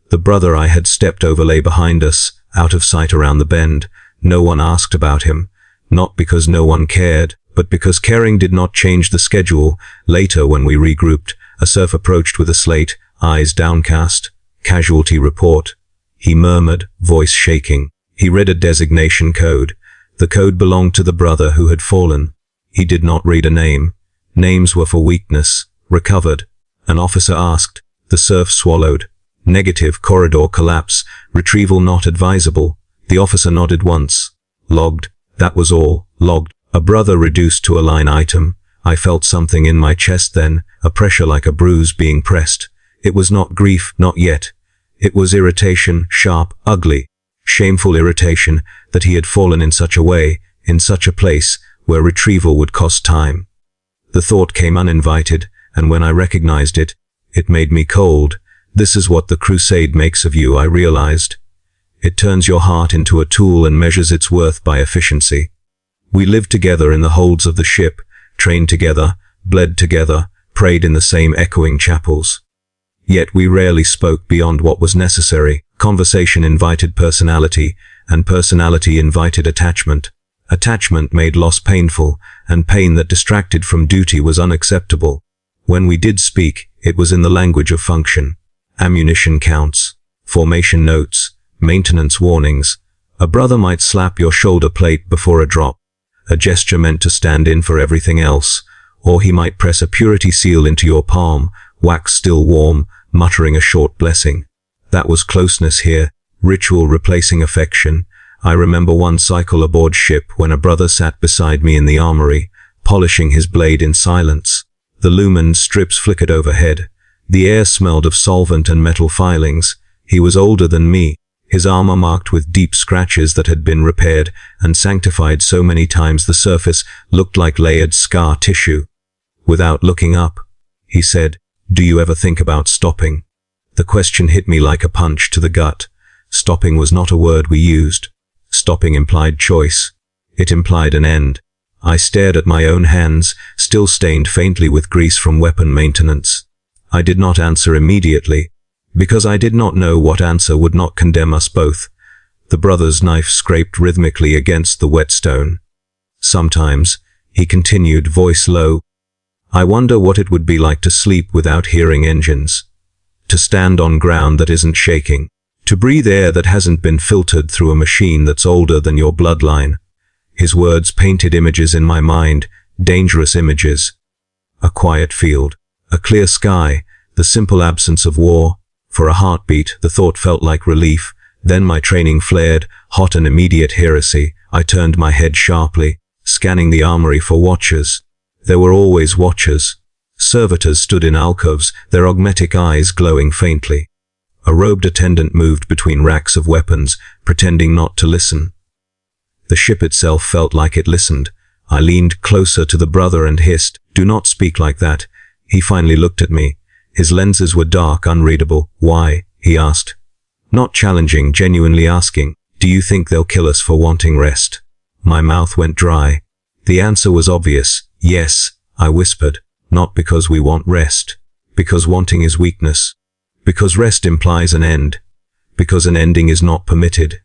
The brother I had stepped over lay behind us, out of sight around the bend. No one asked about him, not because no one cared, but because caring did not change the schedule. Later, when we regrouped, a serf approached with a slate, eyes downcast. Casualty report. He murmured, voice shaking. He read a designation code. The code belonged to the brother who had fallen. He did not read a name. Names were for weakness. Recovered. An officer asked. The serf swallowed. Negative, corridor collapse. Retrieval not advisable. The officer nodded once. Logged. That was all. Logged. A brother reduced to a line item. I felt something in my chest then, a pressure like a bruise being pressed. It was not grief, not yet. It was irritation, sharp, ugly, shameful irritation that he had fallen in such a way, in such a place, where retrieval would cost time. The thought came uninvited, and when I recognized it, it made me cold. This is what the crusade makes of you, I realized. It turns your heart into a tool and measures its worth by efficiency. We lived together in the holds of the ship, trained together, bled together, prayed in the same echoing chapels. Yet we rarely spoke beyond what was necessary. Conversation invited personality, and personality invited attachment. Attachment made loss painful, and pain that distracted from duty was unacceptable. When we did speak, it was in the language of function. Ammunition counts, formation notes, maintenance warnings. A brother might slap your shoulder plate before a drop, a gesture meant to stand in for everything else, or he might press a purity seal into your palm, wax still warm, muttering a short blessing. That was closeness here, ritual replacing affection. I remember one cycle aboard ship when a brother sat beside me in the armory, polishing his blade in silence. The lumen strips flickered overhead. The air smelled of solvent and metal filings. He was older than me, his armor marked with deep scratches that had been repaired and sanctified so many times the surface looked like layered scar tissue. Without looking up, he said, "Do you ever think about stopping?" The question hit me like a punch to the gut. Stopping was not a word we used. Stopping implied choice. It implied an end. I stared at my own hands, still stained faintly with grease from weapon maintenance. I did not answer immediately, because I did not know what answer would not condemn us both. The brother's knife scraped rhythmically against the whetstone. Sometimes, he continued, voice low, I wonder what it would be like to sleep without hearing engines. To stand on ground that isn't shaking. To breathe air that hasn't been filtered through a machine that's older than your bloodline. His words painted images in my mind, dangerous images. A quiet field, a clear sky, the simple absence of war. For a heartbeat, the thought felt like relief. Then my training flared, hot and immediate heresy. I turned my head sharply, scanning the armory for watchers. There were always watchers. Servitors stood in alcoves, their augmetic eyes glowing faintly. A robed attendant moved between racks of weapons, pretending not to listen. The ship itself felt like it listened. I leaned closer to the brother and hissed, "Do not speak like that." He finally looked at me. His lenses were dark, unreadable. "Why?" he asked. Not challenging, genuinely asking, "Do you think they'll kill us for wanting rest?" My mouth went dry. The answer was obvious. "Yes," I whispered. "Not because we want rest. Because wanting is weakness. Because rest implies an end. Because an ending is not permitted."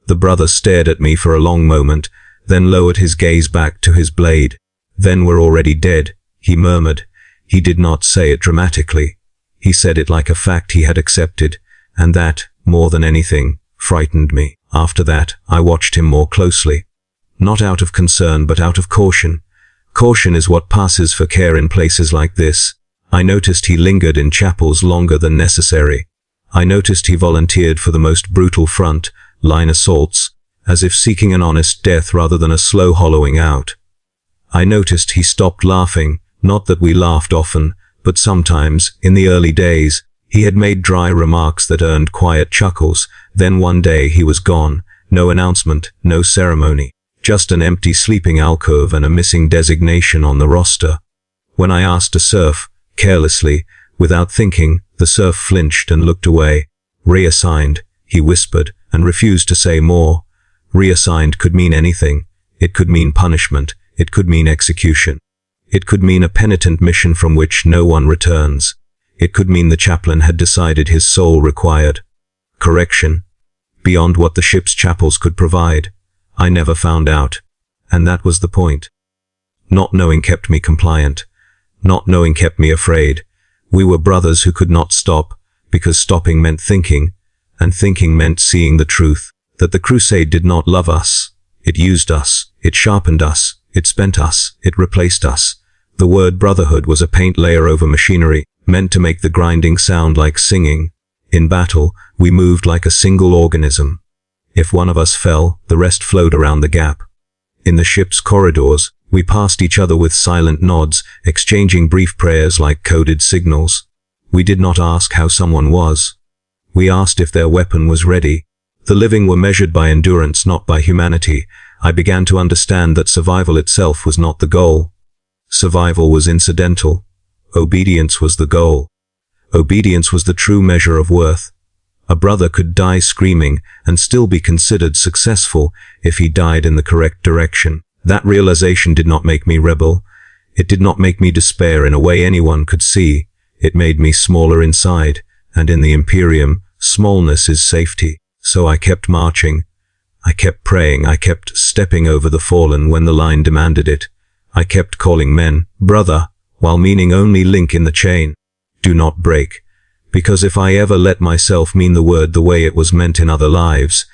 The brother stared at me for a long moment, then lowered his gaze back to his blade. "Then we're already dead," he murmured. He did not say it dramatically. He said it like a fact he had accepted, and that, more than anything, frightened me. After that, I watched him more closely. Not out of concern, but out of caution. Caution is what passes for care in places like this. I noticed he lingered in chapels longer than necessary. I noticed he volunteered for the most brutal front, line assaults, as if seeking an honest death rather than a slow hollowing out. I noticed he stopped laughing, not that we laughed often, but sometimes, in the early days, he had made dry remarks that earned quiet chuckles. Then one day he was gone, no announcement, no ceremony. Just an empty sleeping alcove and a missing designation on the roster. When I asked a serf, carelessly, without thinking, the serf flinched and looked away. "Reassigned," he whispered, and refused to say more. Reassigned could mean anything. It could mean punishment. It could mean execution. It could mean a penitent mission from which no one returns. It could mean the chaplain had decided his soul required correction, beyond what the ship's chapels could provide. I never found out. And that was the point. Not knowing kept me compliant. Not knowing kept me afraid. We were brothers who could not stop, because stopping meant thinking, and thinking meant seeing the truth, that the crusade did not love us. It used us. It sharpened us. It spent us. It replaced us. The word brotherhood was a paint layer over machinery, meant to make the grinding sound like singing. In battle, we moved like a single organism. If one of us fell, the rest flowed around the gap. In the ship's corridors, we passed each other with silent nods, exchanging brief prayers like coded signals. We did not ask how someone was. We asked if their weapon was ready. The living were measured by endurance, not by humanity. I began to understand that survival itself was not the goal. Survival was incidental. Obedience was the goal. Obedience was the true measure of worth. A brother could die screaming and still be considered successful if he died in the correct direction. That realization did not make me rebel. It did not make me despair in a way anyone could see. It made me smaller inside, and in the Imperium, smallness is safety. So I kept marching. I kept praying. I kept stepping over the fallen when the line demanded it. I kept calling men, brother, while meaning only link in the chain. Do not break. Because if I ever let myself mean the word the way it was meant in other lives,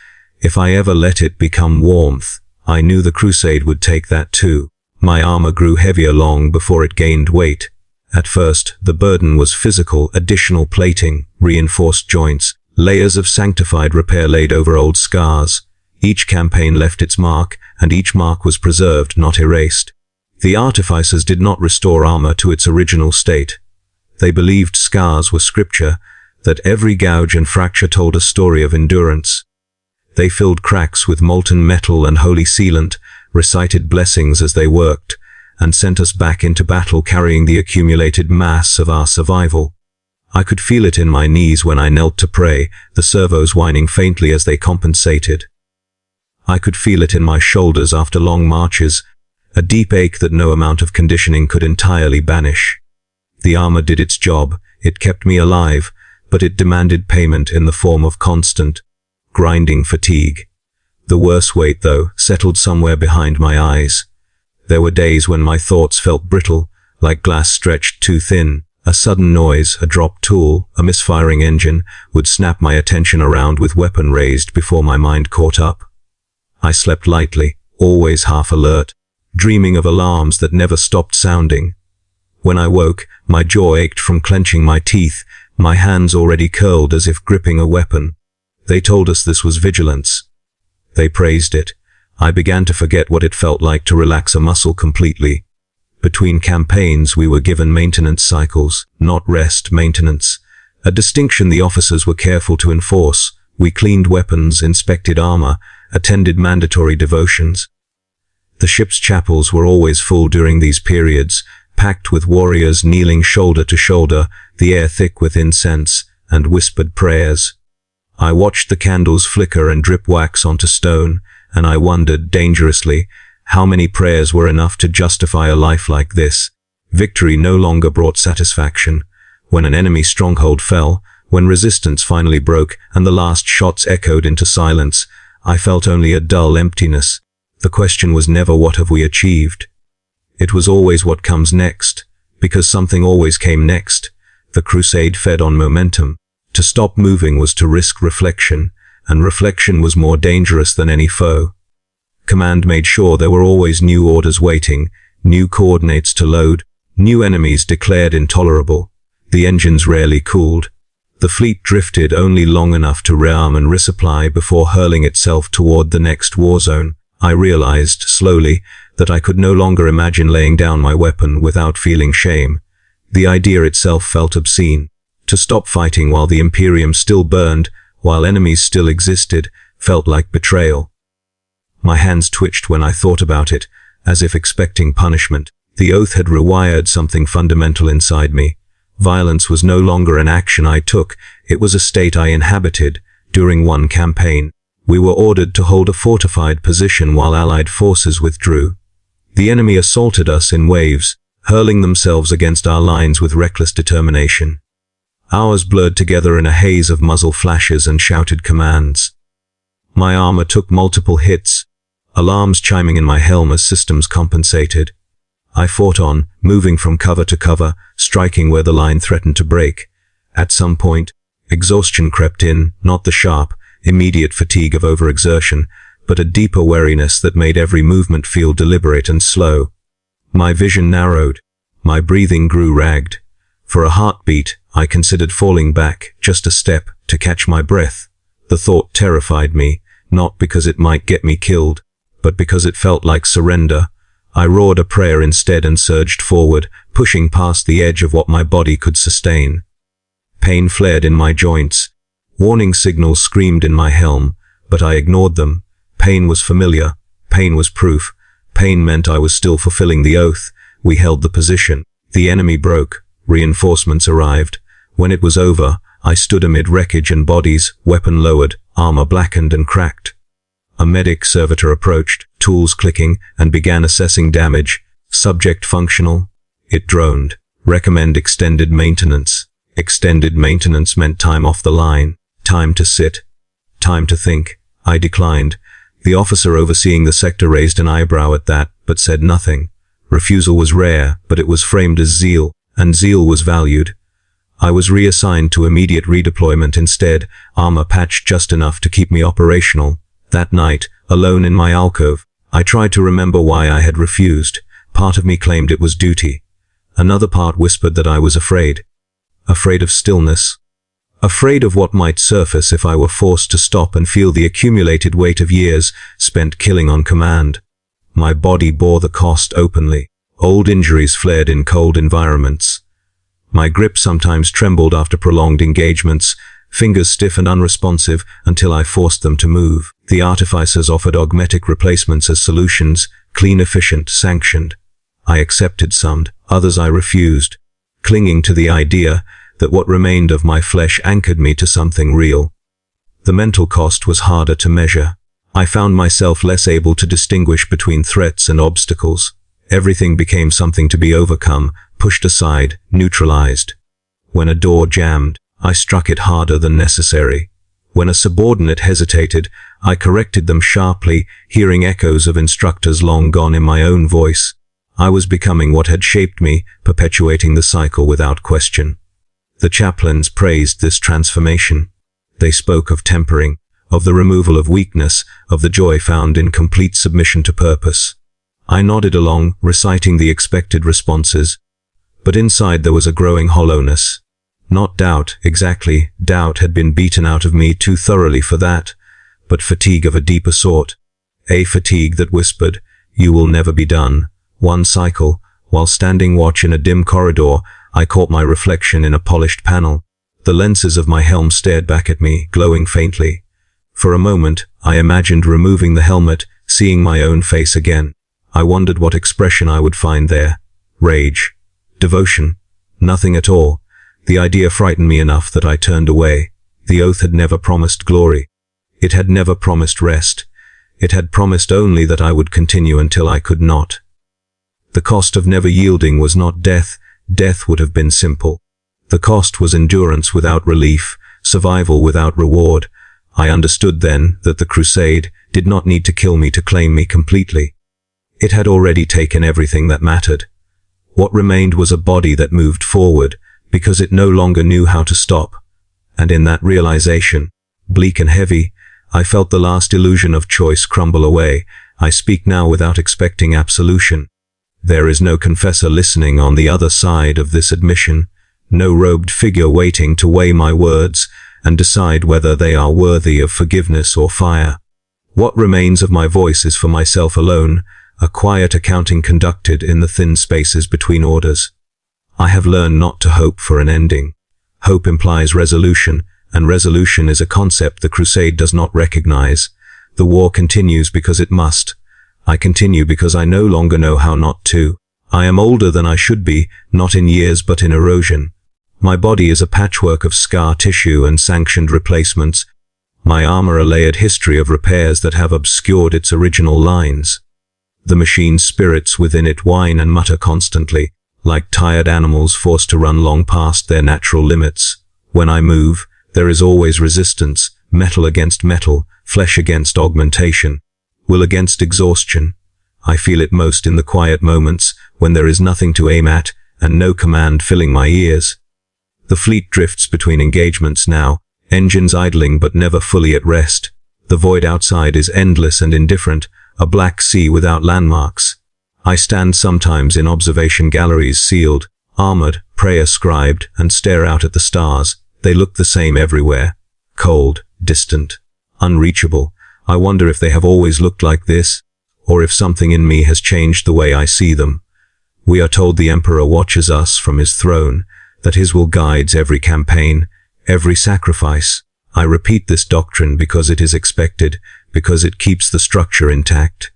if I ever let it become warmth, I knew the crusade would take that too. My armor grew heavier long before it gained weight. At first, the burden was physical, additional plating, reinforced joints, layers of sanctified repair laid over old scars. Each campaign left its mark, and each mark was preserved, not erased. The artificers did not restore armor to its original state. They believed scars were scripture, that every gouge and fracture told a story of endurance. They filled cracks with molten metal and holy sealant, recited blessings as they worked, and sent us back into battle carrying the accumulated mass of our survival. I could feel it in my knees when I knelt to pray, the servos whining faintly as they compensated. I could feel it in my shoulders after long marches, a deep ache that no amount of conditioning could entirely banish. The armor did its job, it kept me alive, but it demanded payment in the form of constant, grinding fatigue. The worse weight, though, settled somewhere behind my eyes. There were days when my thoughts felt brittle, like glass stretched too thin. A sudden noise, a dropped tool, a misfiring engine, would snap my attention around with weapon raised before my mind caught up. I slept lightly, always half alert, dreaming of alarms that never stopped sounding. When I woke, my jaw ached from clenching my teeth, my hands already curled as if gripping a weapon. They told us this was vigilance. They praised it. I began to forget what it felt like to relax a muscle completely. Between campaigns we were given maintenance cycles, not rest, maintenance. A distinction the officers were careful to enforce. We cleaned weapons, inspected armor, attended mandatory devotions. The ship's chapels were always full during these periods, packed with warriors kneeling shoulder to shoulder, the air thick with incense and whispered prayers. I watched the candles flicker and drip wax onto stone, and I wondered, dangerously, how many prayers were enough to justify a life like this. Victory no longer brought satisfaction. When an enemy stronghold fell, when resistance finally broke and the last shots echoed into silence, I felt only a dull emptiness. The question was never what have we achieved. It was always what comes next, because something always came next. The crusade fed on momentum. To stop moving was to risk reflection, and reflection was more dangerous than any foe. Command made sure there were always new orders waiting, new coordinates to load, new enemies declared intolerable. The engines rarely cooled. The fleet drifted only long enough to rearm and resupply before hurling itself toward the next war zone. I realized, slowly, that I could no longer imagine laying down my weapon without feeling shame. The idea itself felt obscene. To stop fighting while the Imperium still burned, while enemies still existed, felt like betrayal. My hands twitched when I thought about it, as if expecting punishment. The oath had rewired something fundamental inside me. Violence was no longer an action I took, it was a state I inhabited. During one campaign, we were ordered to hold a fortified position while Allied forces withdrew. The enemy assaulted us in waves, hurling themselves against our lines with reckless determination. Ours blurred together in a haze of muzzle flashes and shouted commands. My armor took multiple hits, alarms chiming in my helm as systems compensated. I fought on, moving from cover to cover, striking where the line threatened to break. At some point, exhaustion crept in, not the sharp, immediate fatigue of overexertion, but a deeper weariness that made every movement feel deliberate and slow. My vision narrowed. My breathing grew ragged. For a heartbeat, I considered falling back, just a step, to catch my breath. The thought terrified me, not because it might get me killed, but because it felt like surrender. I roared a prayer instead and surged forward, pushing past the edge of what my body could sustain. Pain flared in my joints. Warning signals screamed in my helm, but I ignored them. Pain was familiar. Pain was proof. Pain meant I was still fulfilling the oath. We held the position. The enemy broke. Reinforcements arrived. When it was over, I stood amid wreckage and bodies, weapon lowered, armor blackened and cracked. A medic servitor approached, tools clicking, and began assessing damage. Subject functional. It droned. Recommend extended maintenance. Extended maintenance meant time off the line, time to sit, time to think. I declined. The officer overseeing the sector raised an eyebrow at that, but said nothing. Refusal was rare, but it was framed as zeal, and zeal was valued. I was reassigned to immediate redeployment instead, armor patched just enough to keep me operational. That night, alone in my alcove, I tried to remember why I had refused. Part of me claimed it was duty. Another part whispered that I was afraid. Afraid of stillness. Afraid of what might surface if I were forced to stop and feel the accumulated weight of years spent killing on command. My body bore the cost openly. Old injuries flared in cold environments. My grip sometimes trembled after prolonged engagements, fingers stiff and unresponsive until I forced them to move. The artificers offered augmetic replacements as solutions, clean, efficient, sanctioned. I accepted some, others I refused, clinging to the idea that what remained of my flesh anchored me to something real. The mental cost was harder to measure. I found myself less able to distinguish between threats and obstacles. Everything became something to be overcome, pushed aside, neutralized. When a door jammed, I struck it harder than necessary. When a subordinate hesitated, I corrected them sharply, hearing echoes of instructors long gone in my own voice. I was becoming what had shaped me, perpetuating the cycle without question. The chaplains praised this transformation. They spoke of tempering, of the removal of weakness, of the joy found in complete submission to purpose. I nodded along, reciting the expected responses. But inside there was a growing hollowness. Not doubt, exactly. Doubt had been beaten out of me too thoroughly for that, but fatigue of a deeper sort. A fatigue that whispered, "You will never be done." One cycle, while standing watch in a dim corridor, I caught my reflection in a polished panel. The lenses of my helm stared back at me, glowing faintly. For a moment, I imagined removing the helmet, seeing my own face again. I wondered what expression I would find there. Rage. Devotion. Nothing at all. The idea frightened me enough that I turned away. The oath had never promised glory. It had never promised rest. It had promised only that I would continue until I could not. The cost of never yielding was not death. Death would have been simple. The cost was endurance without relief, survival without reward. I understood then that the crusade did not need to kill me to claim me completely. It had already taken everything that mattered. What remained was a body that moved forward, because it no longer knew how to stop. And in that realization, bleak and heavy, I felt the last illusion of choice crumble away. I speak now without expecting absolution. There is no confessor listening on the other side of this admission, no robed figure waiting to weigh my words and decide whether they are worthy of forgiveness or fire. What remains of my voice is for myself alone, a quiet accounting conducted in the thin spaces between orders. I have learned not to hope for an ending. Hope implies resolution, and resolution is a concept the crusade does not recognize. The war continues because it must. I continue because I no longer know how not to. I am older than I should be, not in years but in erosion. My body is a patchwork of scar tissue and sanctioned replacements. My armor a layered history of repairs that have obscured its original lines. The machine's spirits within it whine and mutter constantly, like tired animals forced to run long past their natural limits. When I move, there is always resistance, metal against metal, flesh against augmentation, will against exhaustion. I feel it most in the quiet moments, when there is nothing to aim at, and no command filling my ears. The fleet drifts between engagements now, engines idling but never fully at rest. The void outside is endless and indifferent, a black sea without landmarks. I stand sometimes in observation galleries sealed, armored, prayer scribed, and stare out at the stars. They look the same everywhere. Cold, distant, unreachable. I wonder if they have always looked like this, or if something in me has changed the way I see them. We are told the Emperor watches us from his throne, that his will guides every campaign, every sacrifice. I repeat this doctrine because it is expected, because it keeps the structure intact.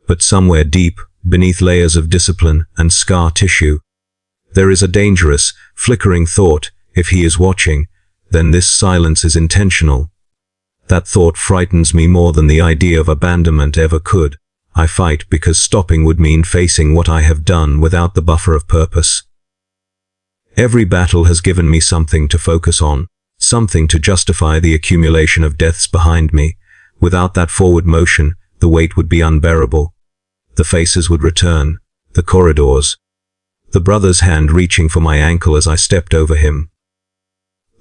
But somewhere deep, beneath layers of discipline and scar tissue, there is a dangerous, flickering thought. If he is watching, then this silence is intentional. That thought frightens me more than the idea of abandonment ever could. I fight because stopping would mean facing what I have done without the buffer of purpose. Every battle has given me something to focus on, something to justify the accumulation of deaths behind me. Without that forward motion, the weight would be unbearable. The faces would return, the corridors. The brother's hand reaching for my ankle as I stepped over him.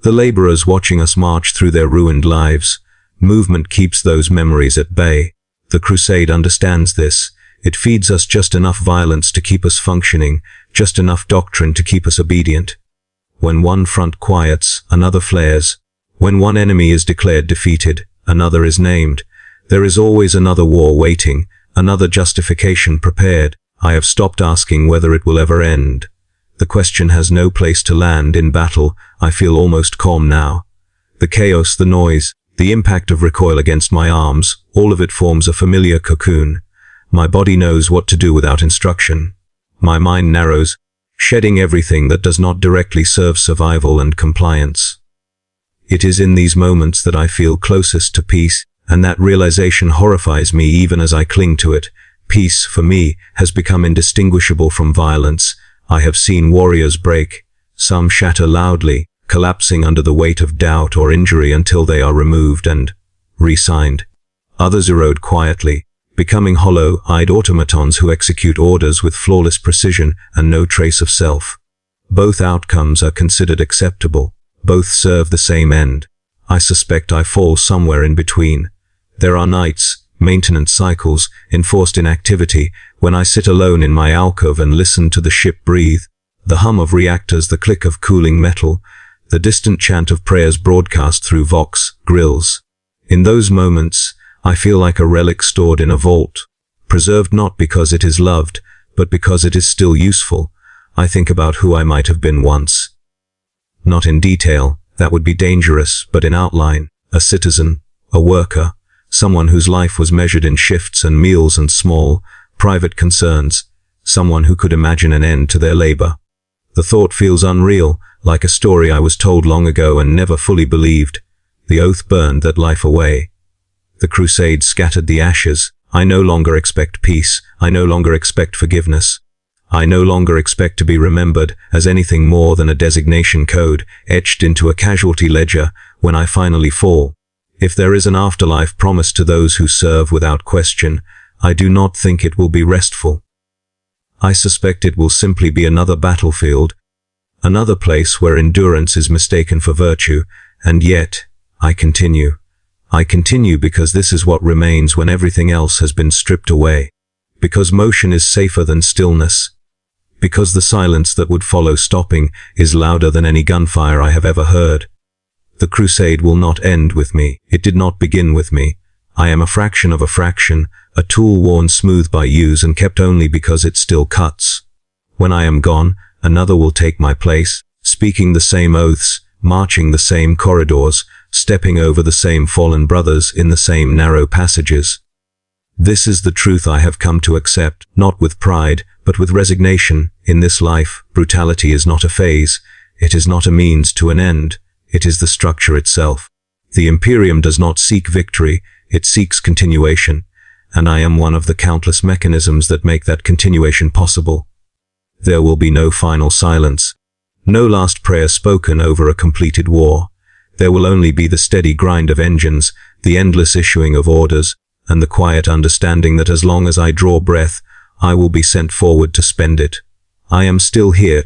The laborers watching us march through their ruined lives. Movement keeps those memories at bay. The crusade understands this. It feeds us just enough violence to keep us functioning, just enough doctrine to keep us obedient. When one front quiets, another flares. When one enemy is declared defeated, another is named. There is always another war waiting, another justification prepared. I have stopped asking whether it will ever end. The question has no place to land in battle. I feel almost calm now. The chaos, the noise, the impact of recoil against my arms, all of it forms a familiar cocoon. My body knows what to do without instruction. My mind narrows, shedding everything that does not directly serve survival and compliance. It is in these moments that I feel closest to peace, and that realization horrifies me even as I cling to it. Peace, for me, has become indistinguishable from violence. I have seen warriors break. Some shatter loudly, collapsing under the weight of doubt or injury until they are removed and re-signed. Others erode quietly, becoming hollow-eyed automatons who execute orders with flawless precision and no trace of self. Both outcomes are considered acceptable. Both serve the same end. I suspect I fall somewhere in between. There are nights, maintenance cycles, enforced inactivity, when I sit alone in my alcove and listen to the ship breathe, the hum of reactors, the click of cooling metal, the distant chant of prayers broadcast through Vox grills. In those moments, I feel like a relic stored in a vault, preserved not because it is loved, but because it is still useful. I think about who I might have been once. Not in detail, that would be dangerous, but in outline, a citizen, a worker, someone whose life was measured in shifts and meals and small, private concerns, someone who could imagine an end to their labor. The thought feels unreal, like a story I was told long ago and never fully believed. The oath burned that life away. The crusade scattered the ashes. I no longer expect peace. I no longer expect forgiveness. I no longer expect to be remembered as anything more than a designation code etched into a casualty ledger when I finally fall. If there is an afterlife promised to those who serve without question, I do not think it will be restful. I suspect it will simply be another battlefield, another place where endurance is mistaken for virtue, and yet, I continue. I continue because this is what remains when everything else has been stripped away. Because motion is safer than stillness. Because the silence that would follow stopping is louder than any gunfire I have ever heard. The crusade will not end with me. It did not begin with me. I am a fraction of a fraction, a tool worn smooth by use and kept only because it still cuts. When I am gone, another will take my place, speaking the same oaths, marching the same corridors, stepping over the same fallen brothers in the same narrow passages. This is the truth I have come to accept, not with pride, but with resignation. In this life, brutality is not a phase. It is not a means to an end. It is the structure itself. The Imperium does not seek victory, it seeks continuation, and I am one of the countless mechanisms that make that continuation possible. There will be no final silence, no last prayer spoken over a completed war. There will only be the steady grind of engines, the endless issuing of orders, and the quiet understanding that as long as I draw breath, I will be sent forward to spend it. I am still here,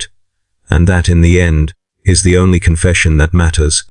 and that in the end is the only confession that matters.